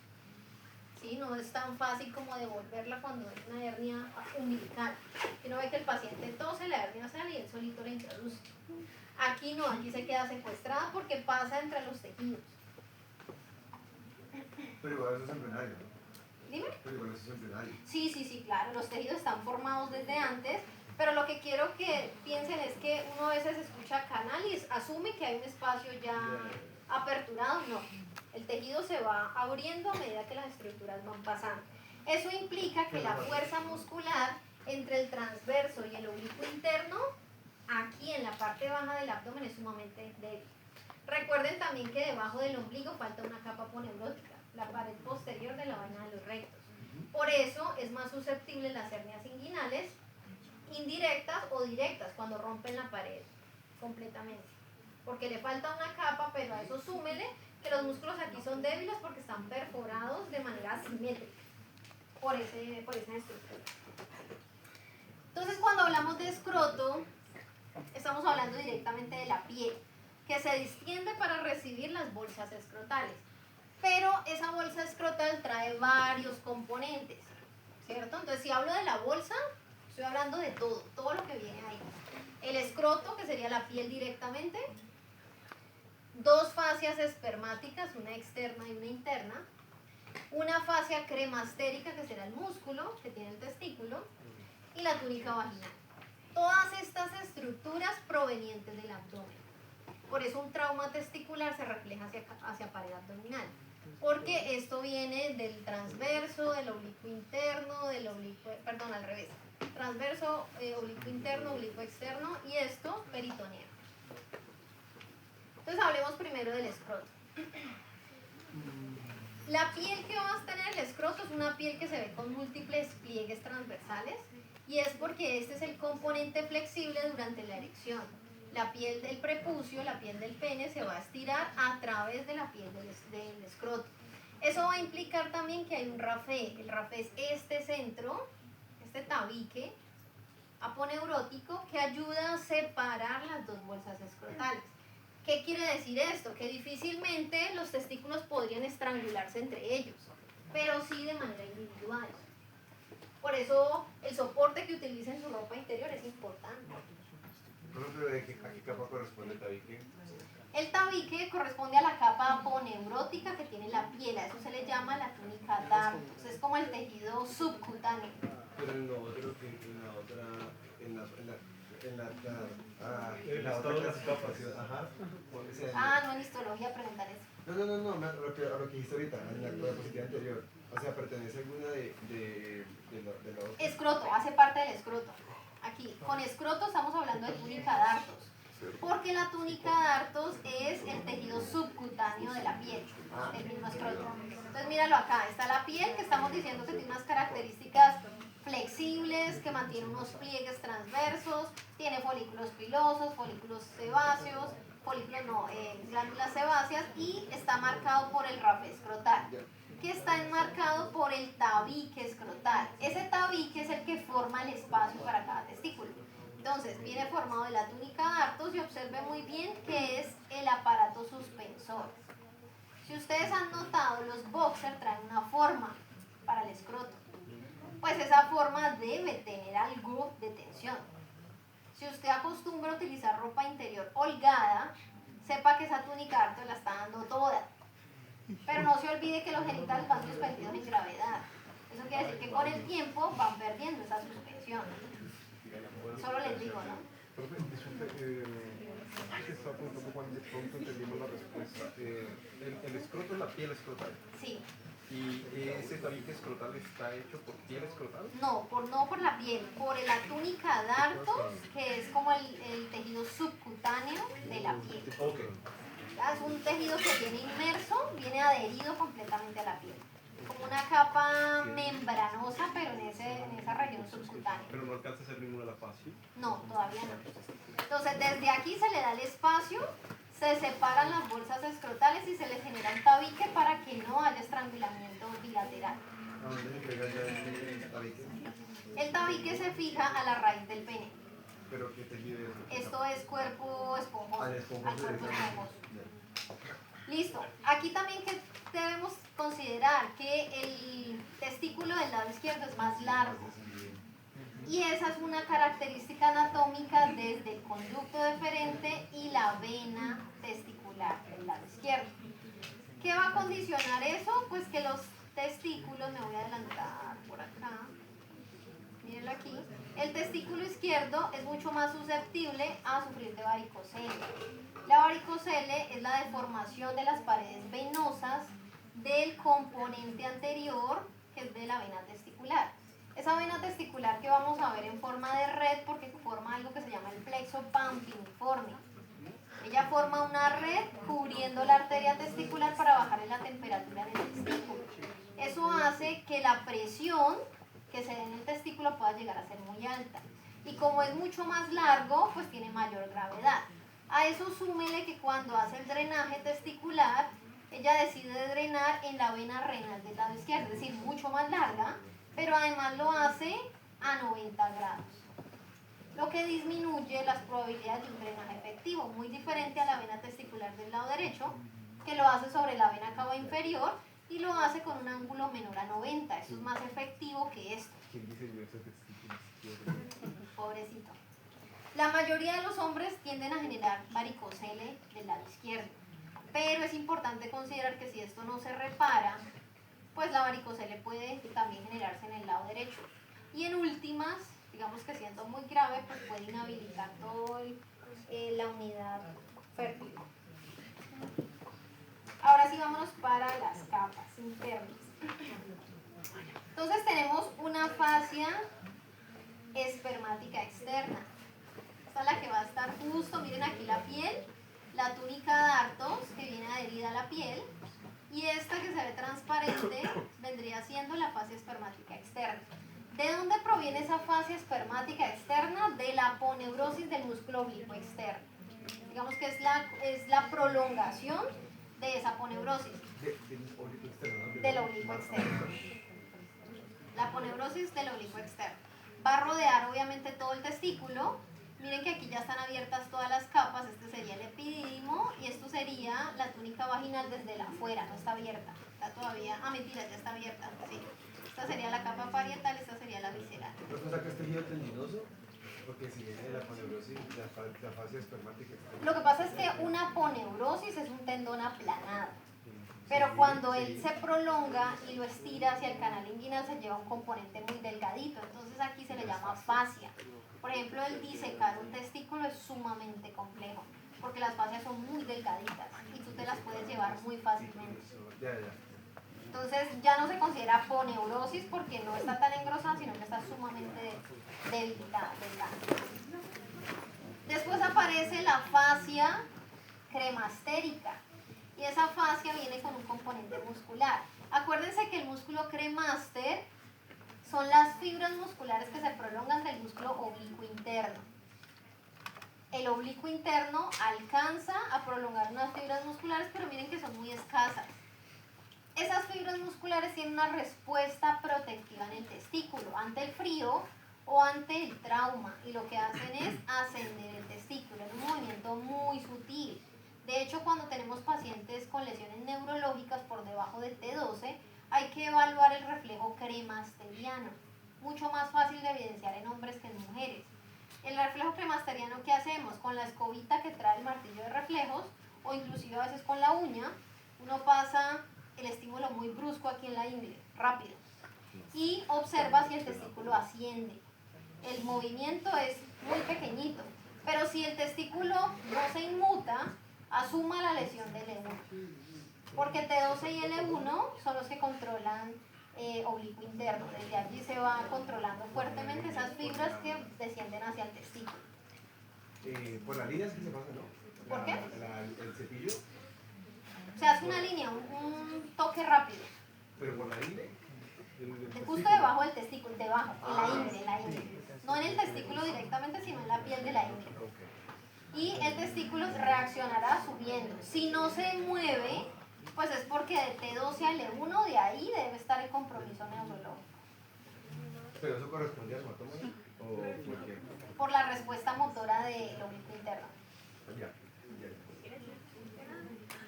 ¿Sí? No es tan fácil como devolverla cuando es una hernia umbilical. Uno ve que el paciente tose, la hernia sale y él solito la introduce. Aquí no, aquí se queda secuestrada porque pasa entre los tejidos. Pero igual eso es embrionario, ¿no? Dime. Pero igual eso es embrionario. Sí, claro, los tejidos están formados desde antes, pero lo que quiero que piensen es que uno a veces escucha canal y asume que hay un espacio ya aperturado. No, el tejido se va abriendo a medida que las estructuras van pasando. Eso implica que la fuerza muscular entre el transverso y el oblicuo interno, aquí en la parte baja del abdomen, es sumamente débil. Recuerden también que debajo del ombligo falta una capa poneurótica, la pared posterior de la vaina de los rectos. Por eso es más susceptible las hernias inguinales indirectas o directas cuando rompen la pared completamente. Porque le falta una capa, pero a eso súmele que los músculos aquí son débiles porque están perforados de manera asimétrica por esa estructura. Entonces cuando hablamos de escroto, estamos hablando directamente de la piel, que se distiende para recibir las bolsas escrotales. Pero esa bolsa escrotal trae varios componentes, ¿cierto? Entonces si hablo de la bolsa, estoy hablando de todo lo que viene ahí. El escroto, que sería la piel directamente, dos fascias espermáticas, una externa y una interna, una fascia cremastérica, que será el músculo que tiene el testículo, y la túnica vaginal. Todas estas estructuras provenientes del abdomen. Por eso un trauma testicular se refleja hacia pared abdominal, porque esto viene del transverso, del oblicuo interno, perdón, al revés, transverso, oblicuo interno, oblicuo externo, y esto peritoneo. Entonces hablemos primero del escroto. La piel que va a tener el escroto es una piel que se ve con múltiples pliegues transversales, y es porque este es el componente flexible durante la erección. La piel del prepucio, la piel del pene, se va a estirar a través de la piel del escroto. Eso va a implicar también que hay un rafé. El rafé es este centro, este tabique aponeurótico que ayuda a separar las dos bolsas escrotales. ¿Qué quiere decir esto? Que difícilmente los testículos podrían estrangularse entre ellos, pero sí de manera individual. Por eso el soporte que utilicen en su ropa interior es importante. Pero ¿a qué capa corresponde el tabique? El tabique corresponde a la capa aponeurótica que tiene la piel, a eso se le llama la túnica dartos, es como el tejido subcutáneo. Pero en la otra clasificación, ajá. No, en histología preguntar eso. No, a lo que dijiste ahorita, en la diapositiva anterior. O sea, ¿pertenece a alguna de la otra? Escroto, hace parte del escroto. Aquí, con escroto estamos hablando de túnica dartos, porque la túnica dartos es el tejido subcutáneo de la piel, el mismo escroto. Entonces míralo acá, está la piel que estamos diciendo que tiene unas características flexibles, que mantiene unos pliegues transversos, tiene folículos pilosos, folículos sebáceos, glándulas sebáceas, y está marcado por el rafé escrotal, que está enmarcado por el tabique escrotal. Ese tabique es el que forma el espacio para cada testículo. Entonces, viene formado de la túnica dartos y observe muy bien que es el aparato suspensor. Si ustedes han notado, los boxers traen una forma para el escroto. Pues esa forma debe tener algo de tensión. Si usted acostumbra a utilizar ropa interior holgada, sepa que esa túnica dartos la está dando toda. Pero no se olvide que los genitales van suspendidos en gravedad. Eso quiere decir que con el tiempo van perdiendo esa suspensión. Solo les digo, ¿no? Profe, disculpe, estaba preguntando cuando de pronto entendimos la respuesta. El escroto es la piel escrotal. Sí. Y ese tabique escrotal está hecho por piel escrotal? No por la piel, por la túnica dartos, que es como el tejido subcutáneo de la piel. Ok. Es un tejido que viene inmerso, viene adherido completamente a la piel. Como una capa membranosa, pero en esa región subcutánea. Pero no alcanza a ser ninguna la fascia. No, todavía no. Entonces, desde aquí se le da el espacio, se separan las bolsas escrotales y se le genera un tabique para que no haya estrangulamiento bilateral. ¿A dónde se pega ya el tabique? El tabique se fija a la raíz del pene. ¿Pero qué tejido es? Esto es cuerpo esponjoso. Al Al esponjoso cuerpo directamente. esponjoso. Listo. Aquí también que debemos considerar que el testículo del lado izquierdo es más largo. Y esa es una característica anatómica desde el conducto deferente y la vena testicular del lado izquierdo. ¿Qué va a condicionar eso? Pues que los testículos, me voy a adelantar por acá, mírenlo aquí, el testículo izquierdo es mucho más susceptible a sufrir de varicocele. La varicocele es la deformación de las paredes venosas del componente anterior, que es de la vena testicular. Esa vena testicular que vamos a ver en forma de red, porque forma algo que se llama el plexo pampiniforme. Ella forma una red cubriendo la arteria testicular para bajar la temperatura en el testículo. Eso hace que la presión que se dé en el testículo pueda llegar a ser muy alta. Y como es mucho más largo, pues tiene mayor gravedad. A eso súmele que cuando hace el drenaje testicular, ella decide drenar en la vena renal del lado izquierdo, es decir, mucho más larga, pero además lo hace a 90 grados, lo que disminuye las probabilidades de un drenaje efectivo, muy diferente a la vena testicular del lado derecho, que lo hace sobre la vena cava inferior y lo hace con un ángulo menor a 90, eso es más efectivo que esto. ¿Quién diseñó ese testículo? Pobrecito. La mayoría de los hombres tienden a generar varicocele del lado izquierdo, pero es importante considerar que si esto no se repara, pues la varicocele puede también generarse en el lado derecho. Y en últimas, digamos que siendo muy grave, pues puede inhabilitar toda la unidad fértil. Ahora sí vámonos para las capas internas. Entonces tenemos una fascia espermática externa. Esta es la que va a estar justo, miren aquí la piel, la túnica dartos que viene adherida a la piel, y esta que se ve transparente vendría siendo la fascia espermática externa. ¿De dónde proviene esa fascia espermática externa? De la aponeurosis del músculo oblicuo externo. Digamos que es la prolongación de esa aponeurosis. Del oblicuo externo, ¿no? Del oblicuo externo. La aponeurosis del oblicuo externo. Va a rodear obviamente todo el testículo. Miren que aquí ya están abiertas todas las capas. Este sería el epidídimo y esto sería la túnica vaginal desde la afuera, no está abierta. Está todavía, mentira, ya está abierta. Sí. Esta sería la capa parietal, esta sería la visceral. ¿Pero tú sacas tejido tendinoso? Porque si viene de la aponeurosis, la fascia espermática externa. Lo que pasa es que una aponeurosis es un tendón aplanado. Pero cuando él se prolonga y lo estira hacia el canal inguinal se lleva un componente muy delgadito, entonces aquí se le llama fascia. Por ejemplo, el disecar un testículo es sumamente complejo, porque las fascias son muy delgaditas y tú te las puedes llevar muy fácilmente. Ya. Entonces ya no se considera aponeurosis porque no está tan engrosada, sino que está sumamente debilitada, delgada. Después aparece la fascia cremastérica. Y esa fascia viene con un componente muscular. Acuérdense que el músculo cremaster son las fibras musculares que se prolongan del músculo oblicuo interno. El oblicuo interno alcanza a prolongar unas fibras musculares, pero miren que son muy escasas. Esas fibras musculares tienen una respuesta protectiva en el testículo ante el frío o ante el trauma, y lo que hacen es ascender el testículo en un movimiento muy sutil. De hecho, cuando tenemos pacientes con lesiones neurológicas por debajo de T12, hay que evaluar el reflejo cremasteriano, mucho más fácil de evidenciar en hombres que en mujeres. El reflejo cremasteriano, ¿qué hacemos? Con la escobita que trae el martillo de reflejos, o inclusive a veces con la uña, uno pasa el estímulo muy brusco aquí en la ingle, rápido, y observa si el testículo asciende. El movimiento es muy pequeñito, pero si el testículo no se inmuta, asuma la lesión del E1, porque T12 y L1 son los que controlan oblicuo interno. Desde allí se va controlando fuertemente esas fibras que descienden hacia el testículo. Por las líneas que se pasa, ¿no? ¿Por qué? El cepillo, Se hace una línea, un toque rápido, pero por la línea. justo debajo del testículo, debajo, en la ingle. No en el testículo directamente, sino en la piel de la ingle. Y el testículo reaccionará subiendo. Si no se mueve, pues es porque de T12 al E1 de ahí debe estar el compromiso neurológico. ¿Pero eso corresponde a hematoma? ¿O por qué? Por la respuesta motora del oblicuo interno. Ya.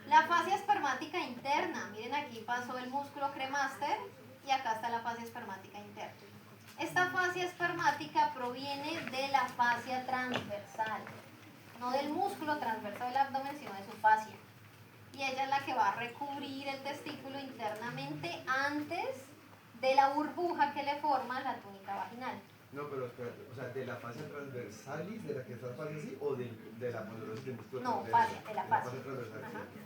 La fascia espermática interna, miren aquí pasó el músculo cremaster y acá está la fascia espermática interna. Esta fascia espermática proviene de la fascia transversal, no del músculo transversal del abdomen, sino de su fascia. Y ella es la que va a recubrir el testículo internamente antes de la burbuja que le forma la túnica vaginal. No, pero espérate, o sea, ¿de la fascia transversalis, de la que está fascia así, o de la ponerosis del músculo No, transversal? fascia, de la fascia. transversal, Ajá. sí.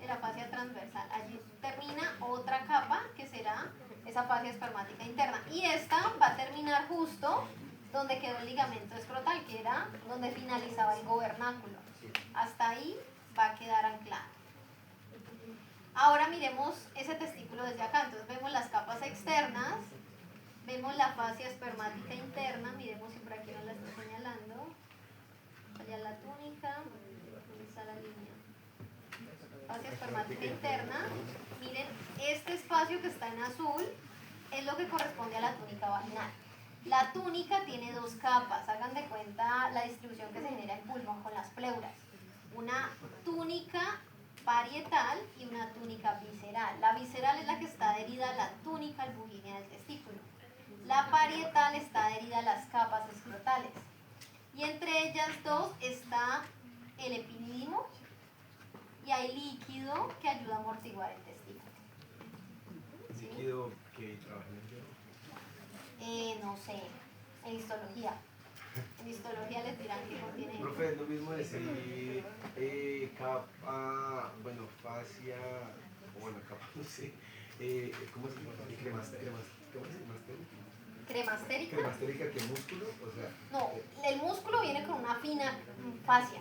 De la fascia transversal. Allí termina otra capa que será esa fascia espermática interna. Y esta va a terminar justo donde quedó el ligamento escrotal, que era donde finalizaba el gobernáculo. Hasta ahí va a quedar anclado. Ahora miremos ese testículo desde acá. Entonces vemos las capas externas, vemos la fascia espermática interna, miremos si por aquí nos la estoy señalando. Allá la túnica, ¿dónde está la línea? Fascia espermática interna. Miren, este espacio que está en azul es lo que corresponde a la túnica vaginal. La túnica tiene dos capas, hagan de cuenta la distribución que se genera en pulmón con las pleuras. Una túnica parietal y una túnica visceral. La visceral es la que está adherida a la túnica albuginea del testículo. La parietal está adherida a las capas escrotales. Y entre ellas dos está el epidídimo y hay líquido que ayuda a amortiguar el testículo. ¿Sí? ¿Líquido que trabaja en el dedo? No sé, en histología. En histología les dirán que contiene. Profe, es lo mismo decir capa, bueno, fascia, o bueno, capa, no sé, ¿cómo se llama? Cremastérica. Cremastérica que músculo, o sea. No, el músculo viene con una fina fascia.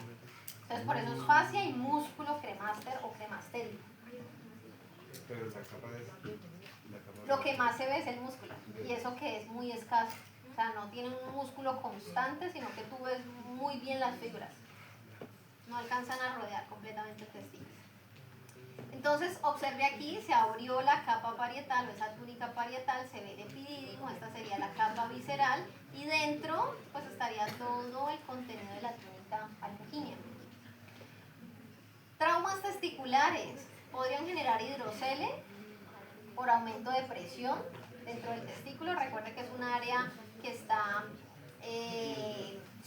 Entonces por eso es fascia y músculo cremaster o cremastérico. Pero la capa es. La capa Lo que más se ve es el músculo y eso que es muy escaso. O sea, no tiene un músculo constante, sino que tú ves muy bien las fibras. No alcanzan a rodear completamente el testículo. Entonces, observe aquí, se abrió la capa parietal o esa túnica parietal, se ve el epidídimo, esta sería la capa visceral y dentro pues estaría todo el contenido de la túnica albuginea. Traumas testiculares podrían generar hidrocele por aumento de presión dentro del testículo. Recuerde que es un área que está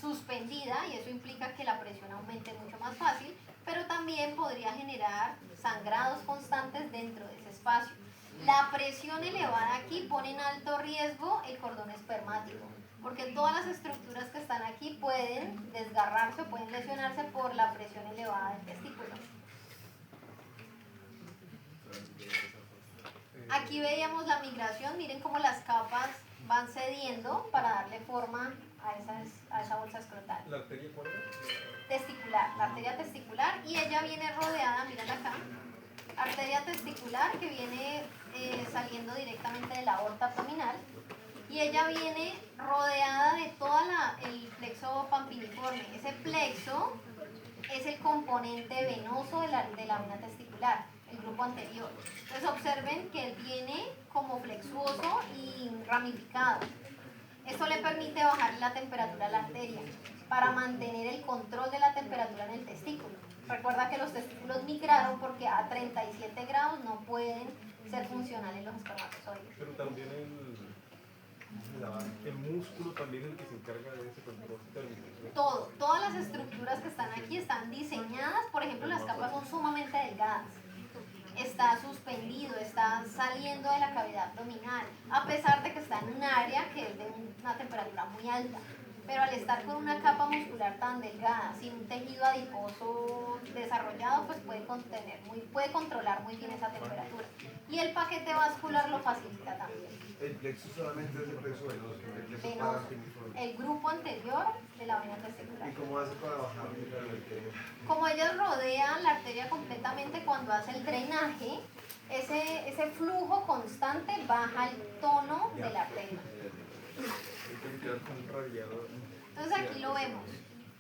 suspendida y eso implica que la presión aumente mucho más fácil, pero también podría generar sangrados constantes dentro de ese espacio. La presión elevada aquí pone en alto riesgo el cordón espermático, porque todas las estructuras que están aquí pueden desgarrarse o pueden lesionarse por la presión elevada del testículo. Aquí veíamos la migración, miren cómo las capas van cediendo para darle forma a esa bolsa escrotal. ¿La arteria cuál es? Testicular, la arteria testicular, y ella viene rodeada, miren acá, arteria testicular que viene saliendo directamente de la aorta abdominal, y ella viene rodeada de todo el plexo pampiniforme. Ese plexo es el componente venoso de la vena testicular, el grupo anterior. Entonces observen que él viene como flexuoso y ramificado. Esto le permite bajar la temperatura a la arteria para mantener el control de la temperatura en el testículo. Recuerda que los testículos migraron porque a 37 grados no pueden ser funcionales los espermatozoides. Pero también el músculo también es el que se encarga de ese control térmico. Todas las estructuras que están aquí están diseñadas, por ejemplo, las capas son sumamente delgadas. Está suspendido, está saliendo de la cavidad abdominal, a pesar de que está en un área que es de una temperatura muy alta. pero al estar con una capa muscular tan delgada, sin un tejido adiposo desarrollado, pues puede controlar muy bien esa temperatura. Y el paquete vascular lo facilita también. El plexo solamente es el plexo venoso, el plexo Venoso, paravertebral. el grupo anterior de la vena testicular. ¿Y cómo hace para bajar la arteria? Como ellas rodean la arteria completamente cuando hace el drenaje, ese flujo constante baja el tono de la arteria. Entonces aquí lo vemos.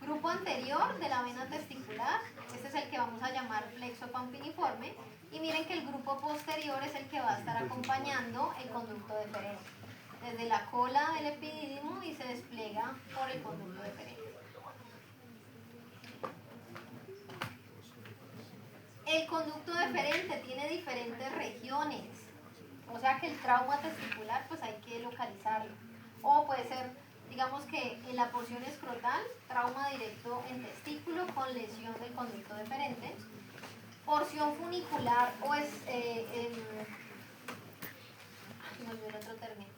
Grupo anterior de la vena testicular, este es el que vamos a llamar plexo pampiniforme, y miren que el grupo posterior es el que va a estar acompañando el conducto deferente, desde la cola del epidídimo y se despliega por el conducto deferente. El conducto deferente tiene diferentes regiones, o sea que el trauma testicular pues hay que localizarlo, o puede ser, digamos que en la porción escrotal, trauma directo en testículo con lesión del conducto deferente, porción funicular o es, no olvidé el otro término,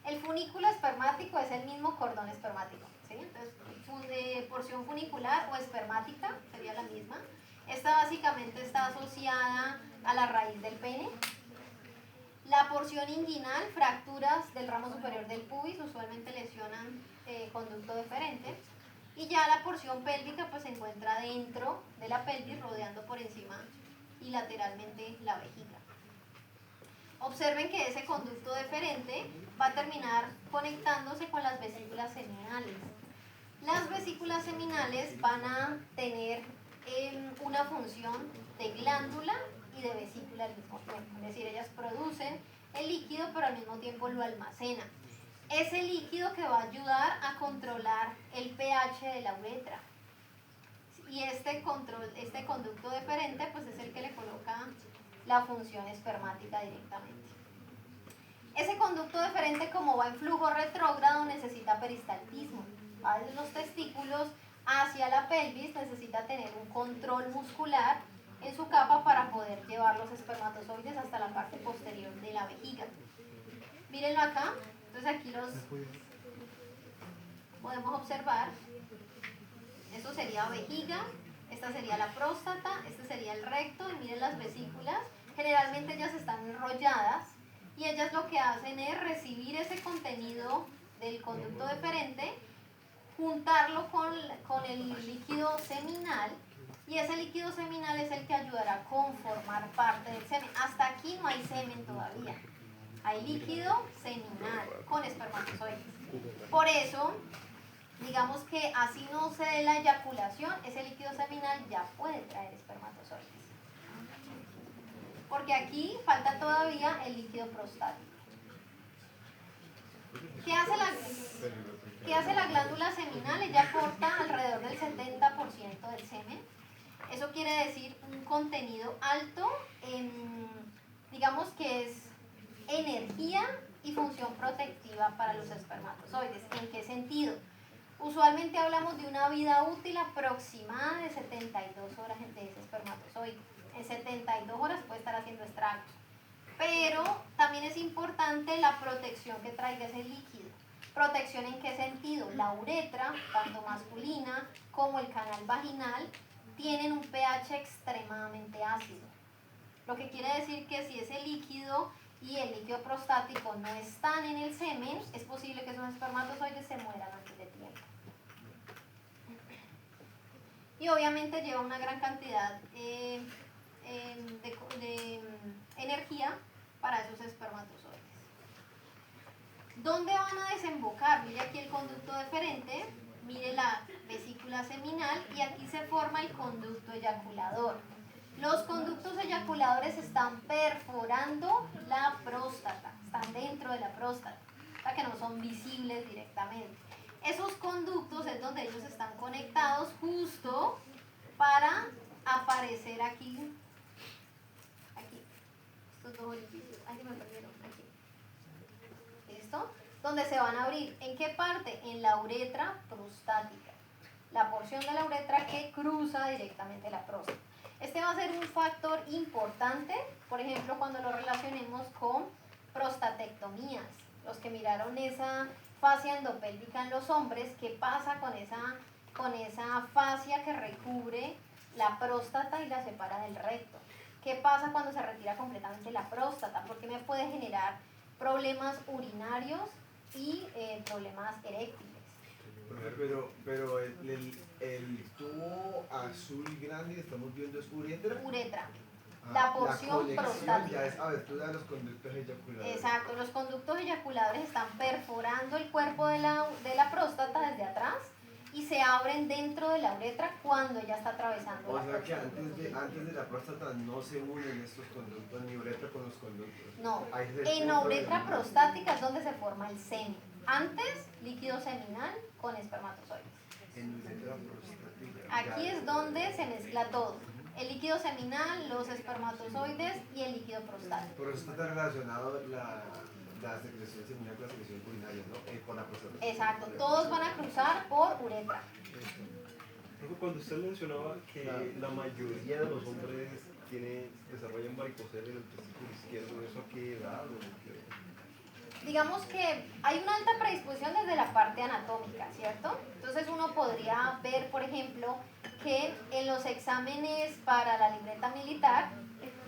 el funículo espermático es el mismo cordón espermático, ¿sí? Entonces, porción funicular o espermática sería la misma. Esta básicamente está asociada a la raíz del pene. La porción inguinal, fracturas del ramo superior del pubis, usualmente lesionan conducto deferente. Y ya la porción pélvica pues se encuentra dentro de la pelvis, rodeando por encima y lateralmente la vejiga. Observen que ese conducto deferente va a terminar conectándose con las vesículas seminales. Las vesículas seminales van a tener una función de glándula y de vesícula al mismo tiempo. Es decir, ellas producen el líquido pero al mismo tiempo lo almacenan. Ese líquido que va a ayudar a controlar el pH de la uretra. Y este conducto deferente pues es el que le coloca la función espermática directamente. Ese conducto deferente, como va en flujo retrógrado, necesita peristaltismo. Va desde los testículos hacia la pelvis, necesita tener un control muscular en su capa para poder llevar los espermatozoides hasta la parte posterior de la vejiga. Mírenlo acá. Entonces aquí los podemos observar. Esto sería vejiga, esta sería la próstata, este sería el recto, y miren las vesículas. Generalmente ellas están enrolladas y ellas lo que hacen es recibir ese contenido del conducto deferente, juntarlo con el líquido seminal, y ese líquido seminal es el que ayudará a conformar parte del semen. Hasta aquí no hay semen todavía, hay líquido seminal con espermatozoides. Por eso, digamos que así no se dé la eyaculación, ese líquido seminal ya puede traer espermatozoides. Porque aquí falta todavía el líquido prostático. ¿Qué hace la glándula seminal? Ella aporta alrededor del 70% del semen. Eso quiere decir un contenido alto en, digamos que es energía y función protectiva para los espermatozoides. ¿En qué sentido? Usualmente hablamos de una vida útil aproximada de 72 horas de ese espermatozoide. En 72 horas puede estar haciendo estragos. Pero también es importante la protección que traiga ese líquido. ¿Protección en qué sentido? La uretra, tanto masculina como el canal vaginal, tienen un pH extremadamente ácido. Lo que quiere decir que si ese líquido y el líquido prostático no están en el semen, es posible que esos espermatozoides se mueran antes de tiempo. Y obviamente lleva una gran cantidad de energía para esos espermatozoides. ¿Dónde van a desembocar? Mire aquí el conducto deferente, mire la vesícula seminal y aquí se forma el conducto eyaculador. Los conductos eyaculadores están perforando la próstata, están dentro de la próstata, o sea que no son visibles directamente. Esos conductos es donde ellos están conectados justo para aparecer aquí, estos dos orificios, ay, se me perdieron, aquí, ¿listo? Donde se van a abrir, ¿en qué parte? En la uretra prostática, la porción de la uretra que cruza directamente la próstata. Este va a ser un factor importante, por ejemplo, cuando lo relacionemos con prostatectomías. Los que miraron esa fascia endopélvica en los hombres, ¿qué pasa con esa fascia que recubre la próstata y la separa del recto? ¿Qué pasa cuando se retira completamente la próstata? Porque me puede generar problemas urinarios y problemas eréctiles. Pero el tubo azul grande que estamos viendo es uretra. Uretra. Ah, La porción conexión prostática. ya es abertura de los conductos eyaculadores. Exacto, los conductos eyaculadores están perforando el cuerpo de la próstata desde atrás y se abren dentro de la uretra cuando ya está atravesando O la sea que próstata. antes de la próstata no se unen estos conductos, ni uretra con los conductos. No, Ahí es el en la punto de uretra unión. prostática es donde se forma el semen. Antes, líquido seminal con espermatozoides. En uretra prostática. Aquí Ya. es donde se mezcla todo. El líquido seminal, los espermatozoides y el líquido prostático. Por eso está relacionado la secreción seminal con la secreción urinaria, ¿no? Con la próstata. Exacto, todos van a cruzar por uretra. Luego, cuando usted mencionaba que la mayoría de los hombres desarrollan varicocele en el testículo izquierdo, ¿eso a qué edad o qué? Digamos que hay una alta predisposición desde la parte anatómica, ¿cierto? Entonces uno podría ver, por ejemplo, que en los exámenes para la libreta militar,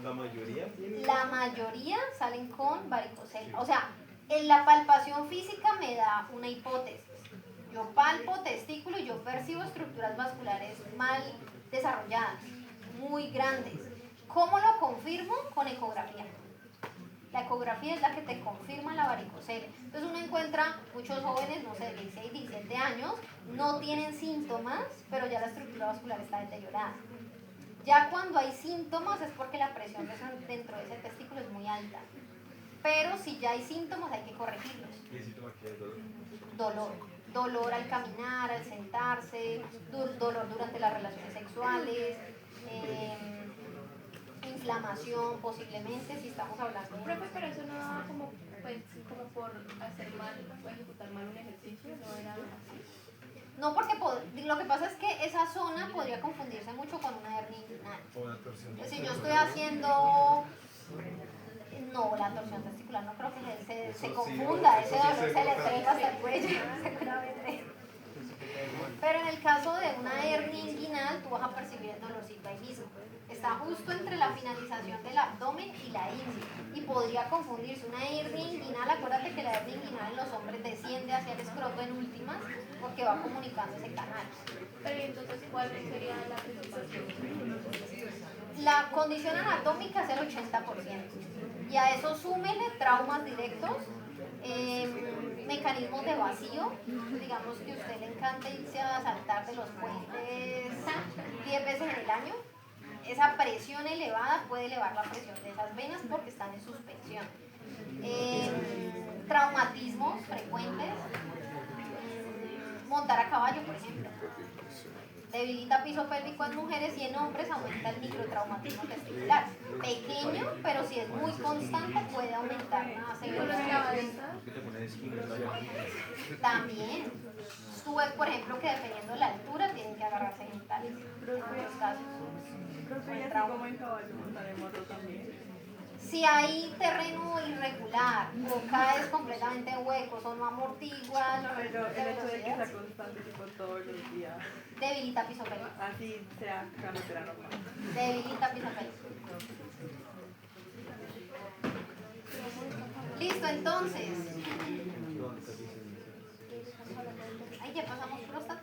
¿La mayoría tiene? la mayoría salen con varicocele. O sea, en la palpación física me da una hipótesis. Yo palpo testículo y yo percibo estructuras vasculares mal desarrolladas, muy grandes. ¿Cómo lo confirmo? Con ecografía. La ecografía es la que te confirma la varicocele. Entonces uno encuentra muchos jóvenes, no sé, de 16, 17 años, no tienen síntomas, pero ya la estructura vascular está deteriorada. Ya cuando hay síntomas es porque la presión dentro de ese testículo es muy alta. Pero si ya hay síntomas hay que corregirlos. ¿Y el síntoma qué es, dolor? Dolor al caminar, al sentarse, dolor durante las relaciones sexuales, inflamación posiblemente, si estamos hablando de... Profe, pero eso no daba como, pues, como por hacer mal o ejecutar mal un ejercicio, no era así. No, porque lo que pasa es que esa zona podría confundirse mucho con una hernia inguinal. O una torsión. Entonces, si yo estoy haciendo... No, la torsión testicular no creo que se confunda, ese dolor se le trepa hasta el cuello, seguramente. Pero en el caso de una hernia inguinal, tú vas a percibir el dolorcito ahí mismo. Está justo entre la finalización del abdomen y la ingle. Y podría confundirse. Una hernia inguinal, acuérdate que la hernia inguinal en los hombres desciende hacia el escroto en últimas porque va comunicando ese canal. Pero entonces, ¿cuál sería la preocupación? La condición anatómica es el 80%. Y a eso súmele traumas directos, mecanismos de vacío. Digamos que a usted le encanta irse a saltar de los puentes 10 veces en el año. Esa presión elevada puede elevar la presión de esas venas porque están en suspensión. Traumatismos frecuentes. Montar a caballo, por ejemplo. Debilita piso pélvico en mujeres y en hombres aumenta el microtraumatismo testicular. Pequeño, pero si es muy constante puede aumentar la severidad. También. Tú ves, por ejemplo, que dependiendo de la altura tienen que agarrarse genitales. En algunos casos. Profe, y así como en caballo montar en moto también. Si hay terreno irregular o caes completamente en huecos o no amortiguas, No, pero el hecho de que sea velocidad, constante tipo todos los días, debilita piso pélvico. así sea carretera normal. Debilita piso pélvico. Listo, entonces. Ahí ya pasamos próstata.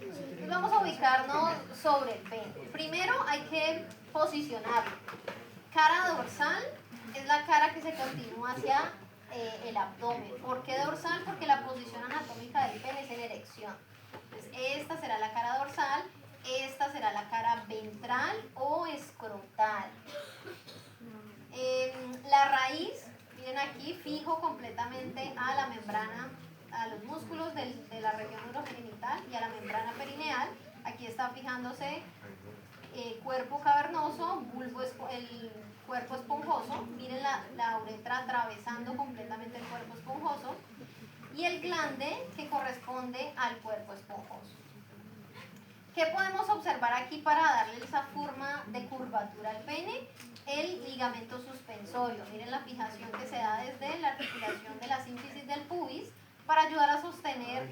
Entonces vamos a ubicarnos sobre el pene. Primero hay que posicionarlo. Cara dorsal es la cara que se continúa hacia el abdomen. ¿Por qué dorsal? Porque la posición anatómica del pene es en erección. Entonces esta será la cara dorsal, esta será la cara ventral o escrotal. La raíz, miren aquí, fijo completamente a la membrana, a los músculos de la región urogenital y a la membrana perineal. Aquí está fijándose cuerpo cavernoso, el cuerpo esponjoso. Miren la uretra atravesando completamente el cuerpo esponjoso y el glande que corresponde al cuerpo esponjoso. ¿Qué podemos observar aquí para darle esa forma de curvatura al pene? El ligamento suspensorio. Miren la fijación que se da desde la articulación de la sínfisis del pubis para ayudar a sostener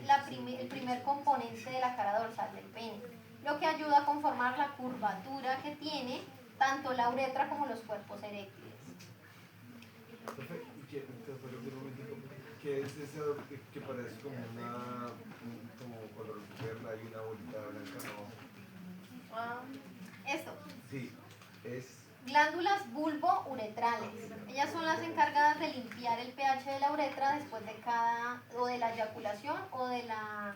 el primer componente de la cara dorsal del pene, lo que ayuda a conformar la curvatura que tiene tanto la uretra como los cuerpos eréctiles. ¿Qué es eso que parece como como color perla y una bolita blanca? No. Esto. Sí, es Glándulas bulbo-uretrales. Ellas son las encargadas de limpiar el pH de la uretra después de de la eyaculación o de la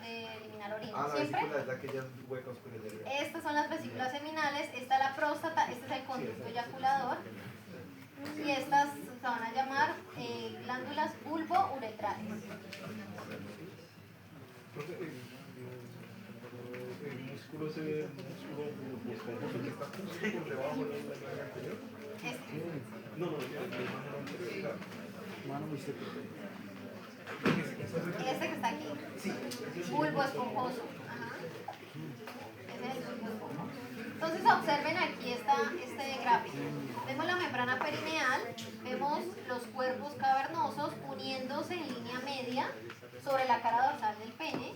de eliminar orina. la Siempre. vesícula es de aquellos huecos con el nervio. Estas son las vesículas seminales, esta es la próstata, este es el conducto eyaculador y estas se van a llamar glándulas bulbo-uretrales. El músculo ese, el músculo esponjoso que está justo por debajo de la glándula anterior. No, ya, la anterior. Este que está aquí. Bulbo esponjoso. Ajá. Ese es el bulbo esponjoso. Entonces observen aquí este gráfico. Vemos la membrana perineal, vemos los cuerpos cavernosos uniéndose en línea media sobre la cara dorsal del pene.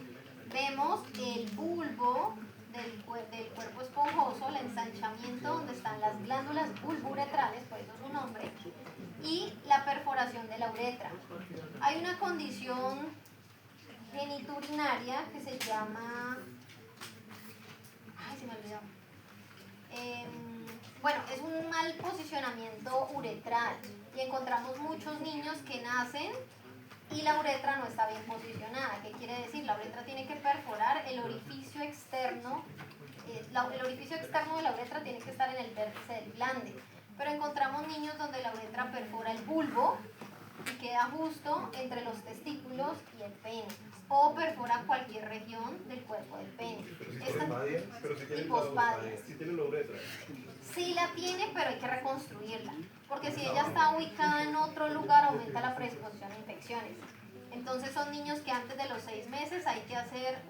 Vemos el bulbo del cuerpo esponjoso, el ensanchamiento donde están las glándulas bulbouretrales, por eso su nombre, y la perforación de la uretra. Hay una condición geniturinaria que se llama... Ay, se me olvidó. Bueno, es un mal posicionamiento uretral y encontramos muchos niños que nacen y la uretra no está bien posicionada. ¿Qué quiere decir? La uretra tiene que perforar el orificio externo. El orificio externo de la uretra tiene que estar en el vértice del glande. Pero encontramos niños donde la uretra perfora el bulbo y queda justo entre los testículos y el pene. O perfora cualquier región del cuerpo del pene. Pero si tiene hipospadias. si tiene la uretra. Sí la tiene, pero hay que reconstruirla. Porque si ella está ubicada en otro lugar, aumenta la predisposición a infecciones. Entonces son niños que antes de los 6 meses hay que hacer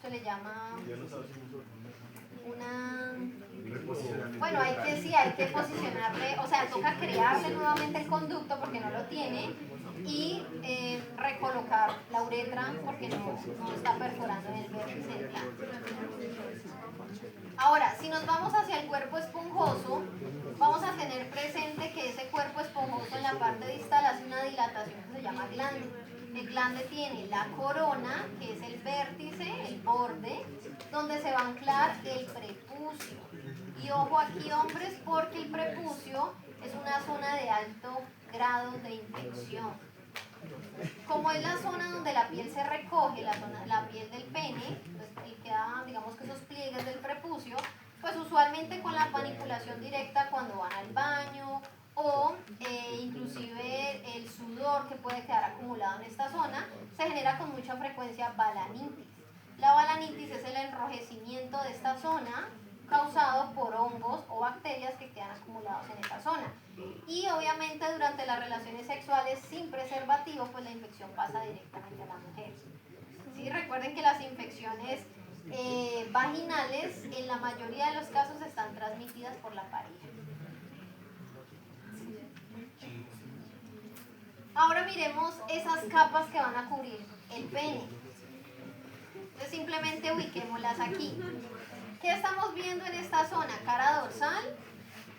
se le llama bueno, hay que posicionarle, o sea, toca crearle nuevamente el conducto porque no lo tiene y recolocar la uretra porque no está perforando en el vértice del glande. Ahora, si nos vamos hacia el cuerpo esponjoso, vamos a tener presente que ese cuerpo esponjoso en la parte distal hace una dilatación que se llama glande. El glande tiene la corona, que es el vértice, el borde, donde se va a anclar el prepucio. Y ojo aquí, hombres, porque el prepucio es una zona de alto grado de infección. Como es la zona donde la piel se recoge, la piel del pene, pues, y queda, digamos que esos pliegues del prepucio, pues usualmente con la manipulación directa cuando van al baño o inclusive el sudor que puede quedar acumulado en esta zona, se genera con mucha frecuencia balanitis. La balanitis es el enrojecimiento de esta zona causado por hongos o bacterias que quedan acumulados en esta zona. Y obviamente durante las relaciones sexuales sin preservativo, pues la infección pasa directamente a la mujer. ¿Sí? Recuerden que las infecciones vaginales en la mayoría de los casos están transmitidas por la pareja. Ahora miremos esas capas que van a cubrir el pene. Entonces simplemente ubiquémoslas aquí. ¿Qué estamos viendo en esta zona? Cara dorsal,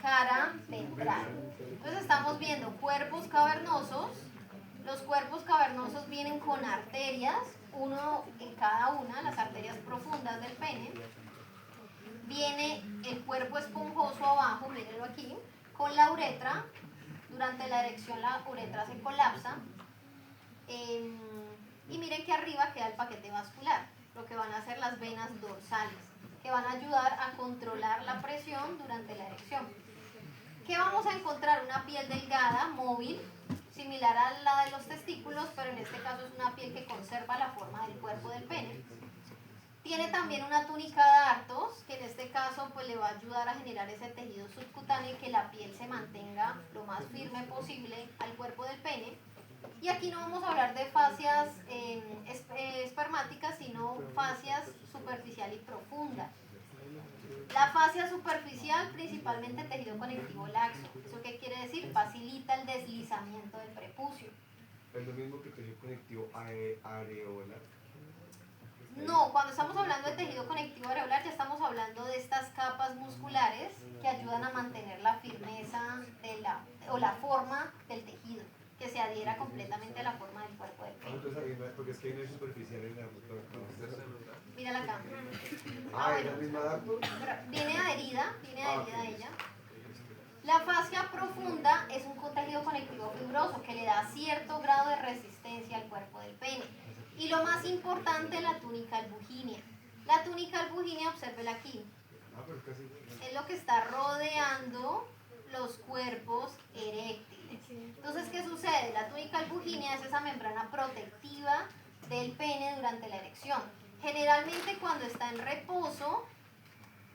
cara ventral. Entonces estamos viendo cuerpos cavernosos. Los cuerpos cavernosos vienen con arterias, uno en cada una, las arterias profundas del pene. Viene el cuerpo esponjoso abajo, mírenlo aquí, con la uretra. Durante la erección la uretra se colapsa. Y miren que arriba queda el paquete vascular, lo que van a hacer las venas dorsales, que van a ayudar a controlar la presión durante la erección. ¿Qué vamos a encontrar? Una piel delgada, móvil, similar a la de los testículos, pero en este caso es una piel que conserva la forma del cuerpo del pene. Tiene también una túnica de artos, que en este caso pues le va a ayudar a generar ese tejido subcutáneo y que la piel se mantenga lo más firme posible al cuerpo del pene. Y aquí no vamos a hablar de fascias espermáticas, sino fascias superficial y profunda. La fascia superficial, principalmente tejido conectivo laxo. ¿Eso qué quiere decir? Facilita el deslizamiento del prepucio. Es lo mismo que tejido conectivo areolar. No, cuando estamos hablando de tejido conectivo areolar ya estamos hablando de estas capas musculares que ayudan a mantener la firmeza o la forma del tejido, que se adhiera completamente a la forma del cuerpo del pene. Entonces, porque es que no es superficial en la Mírala acá. ¿es la misma dato? Viene adherida a ella. La fascia profunda es un tejido conectivo fibroso que le da cierto grado de resistencia al cuerpo del pene. Y lo más importante, la túnica albuginea. La túnica albuginea, obsérvela aquí, es lo que está rodeando los cuerpos eréctiles. Entonces, ¿qué sucede? La túnica albuginea es esa membrana protectiva del pene durante la erección. Generalmente cuando está en reposo,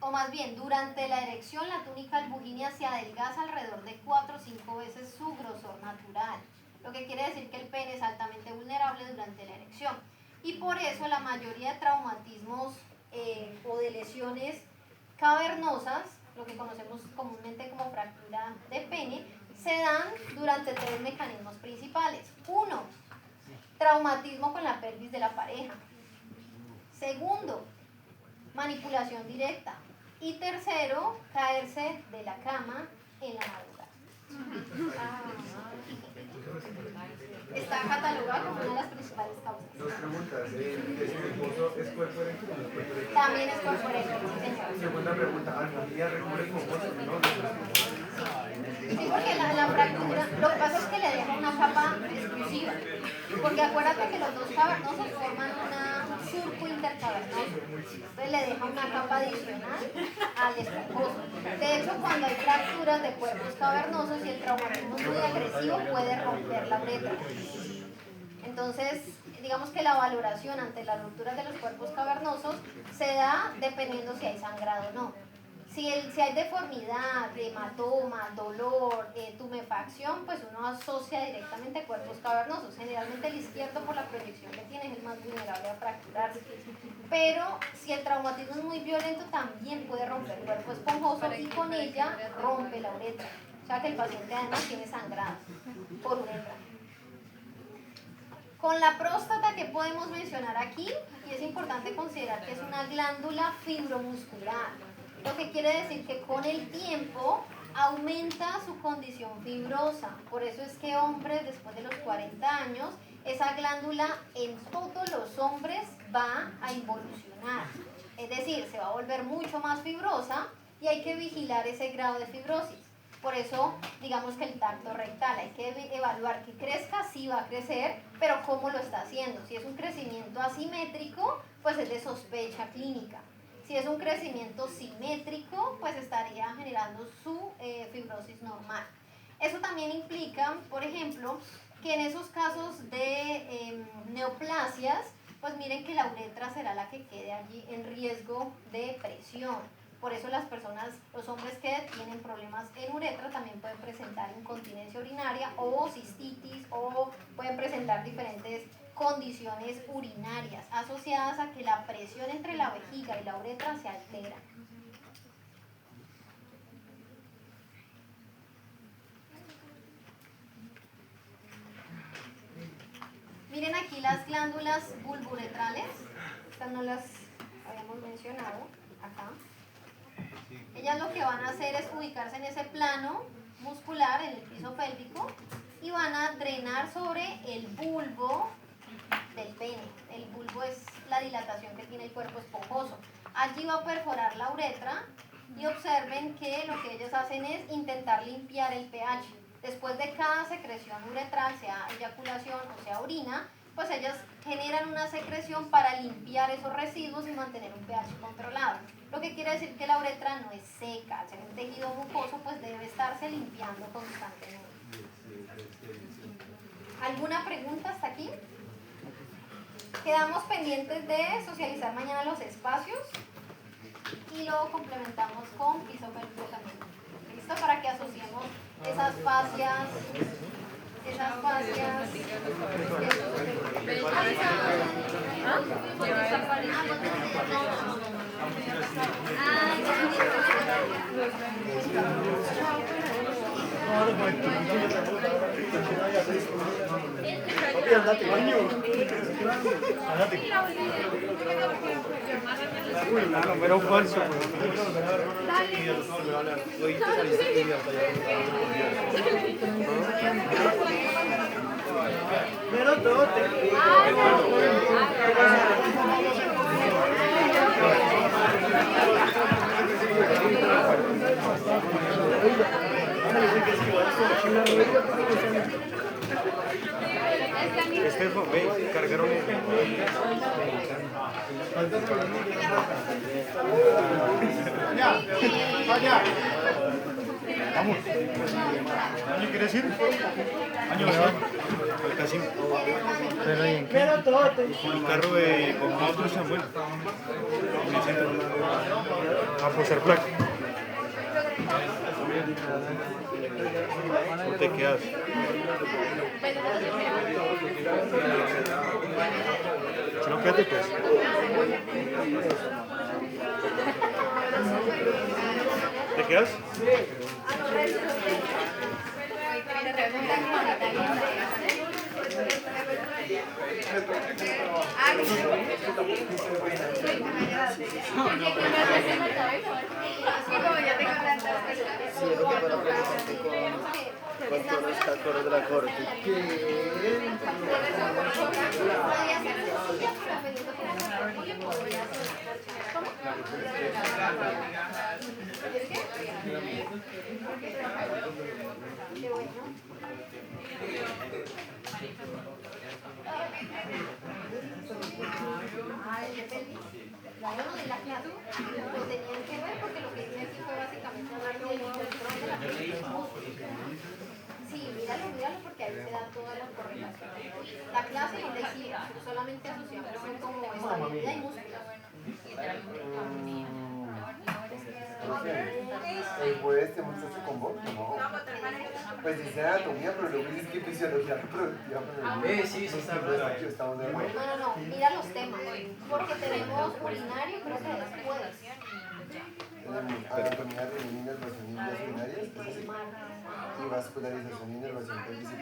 o más bien durante la erección, la túnica albuginea se adelgaza alrededor de 4 o 5 veces su grosor natural. Lo que quiere decir que el pene es altamente vulnerable durante la erección. Y por eso la mayoría de traumatismos o de lesiones cavernosas, lo que conocemos comúnmente como fractura de pene, se dan durante 3 mecanismos principales. 1, traumatismo con la pelvis de la pareja. 2, manipulación directa. Y 3, caerse de la cama en la madrugada. Está catalogado como una de las principales causas. Dos preguntas. ¿Es esposo es cuerpo eréctil o no es cuerpo eréctil? También es cuerpo eréctil, sí, señor. Segunda pregunta. ¿Albuginea recubre con esposo? No. Sí, porque la fractura, lo que pasa es que le deja una capa exclusiva. Porque acuérdate que los dos cavernosos forman un surco intercavernoso. Entonces le deja una capa adicional al esponjoso. De hecho, cuando hay fracturas de cuerpos cavernosos y el traumatismo es muy agresivo, puede romper la uretra. Entonces, digamos que la valoración ante las rupturas de los cuerpos cavernosos se da dependiendo si hay sangrado o no. Si hay deformidad, hematoma, dolor, tumefacción, pues uno asocia directamente cuerpos cavernosos. Generalmente el izquierdo, por la proyección que tiene, es el más vulnerable a fracturarse. Pero si el traumatismo es muy violento, también puede romper el cuerpo esponjoso y con ella rompe la uretra. O sea que el paciente además tiene sangrado por uretra. Con la próstata, ¿qué podemos mencionar aquí? Y es importante considerar que es una glándula fibromuscular. Lo que quiere decir que con el tiempo aumenta su condición fibrosa. Por eso es que hombres después de los 40 años, esa glándula en todos los hombres va a involucionar. Es decir, se va a volver mucho más fibrosa y hay que vigilar ese grado de fibrosis. Por eso, digamos que el tacto rectal, hay que evaluar que crezca, sí va a crecer, pero ¿cómo lo está haciendo? Si es un crecimiento asimétrico, pues es de sospecha clínica. Si es un crecimiento simétrico, pues estaría generando su fibrosis normal. Eso también implica, por ejemplo, que en esos casos de neoplasias, pues miren que la uretra será la que quede allí en riesgo de presión. Por eso las personas, los hombres que tienen problemas en uretra también pueden presentar incontinencia urinaria o cistitis o pueden presentar diferentes condiciones urinarias asociadas a que la presión entre la vejiga y la uretra se altera. Miren aquí las glándulas bulburetrales, estas no las habíamos mencionado acá. Ellas lo que van a hacer es ubicarse en ese plano muscular, en el piso pélvico, y van a drenar sobre el bulbo del pene. El bulbo es la dilatación que tiene el cuerpo esponjoso. Allí va a perforar la uretra y observen que lo que ellos hacen es intentar limpiar el pH. Después de cada secreción uretral, sea eyaculación o sea orina, pues ellas generan una secreción para limpiar esos residuos y mantener un pH controlado. Lo que quiere decir que la uretra no es seca. Al ser un tejido mucoso, pues debe estarse limpiando constantemente. ¿Alguna pregunta hasta aquí? Quedamos pendientes de socializar mañana los espacios y luego complementamos con piso pélvico también. ¿Listo? Para que asociemos esas fascias gracias. Era un falso, pero todo Estefan, ve, cargaron Vamos. ¿Año quieres ir? Año, ¿verdad? Casi. Pero ¿y en qué? El carro de con motos Samuel. En el centro. A posar placa. ¿Cómo te quedas? Si no, quédate pues. ¿Te quedas? ¿Cuánto está el coro de la corte? Bueno, de la clase lo tenían que ver porque lo que hice aquí fue básicamente hablar del control de la película. Sí, míralo porque ahí se da toda la correlación. La clase no decía, solamente asociamos como estabilidad y músculo. ¿El jueves te montaste con vos? No. Pues dice anatomía, pero luego dices que fisiología reproductiva. Sí, está verdad. Estamos de acuerdo. No, mira los temas. Porque tenemos urinario, creo que después. Anatomía de inervación y vías urinarias, y vascularización y inervación pelvis y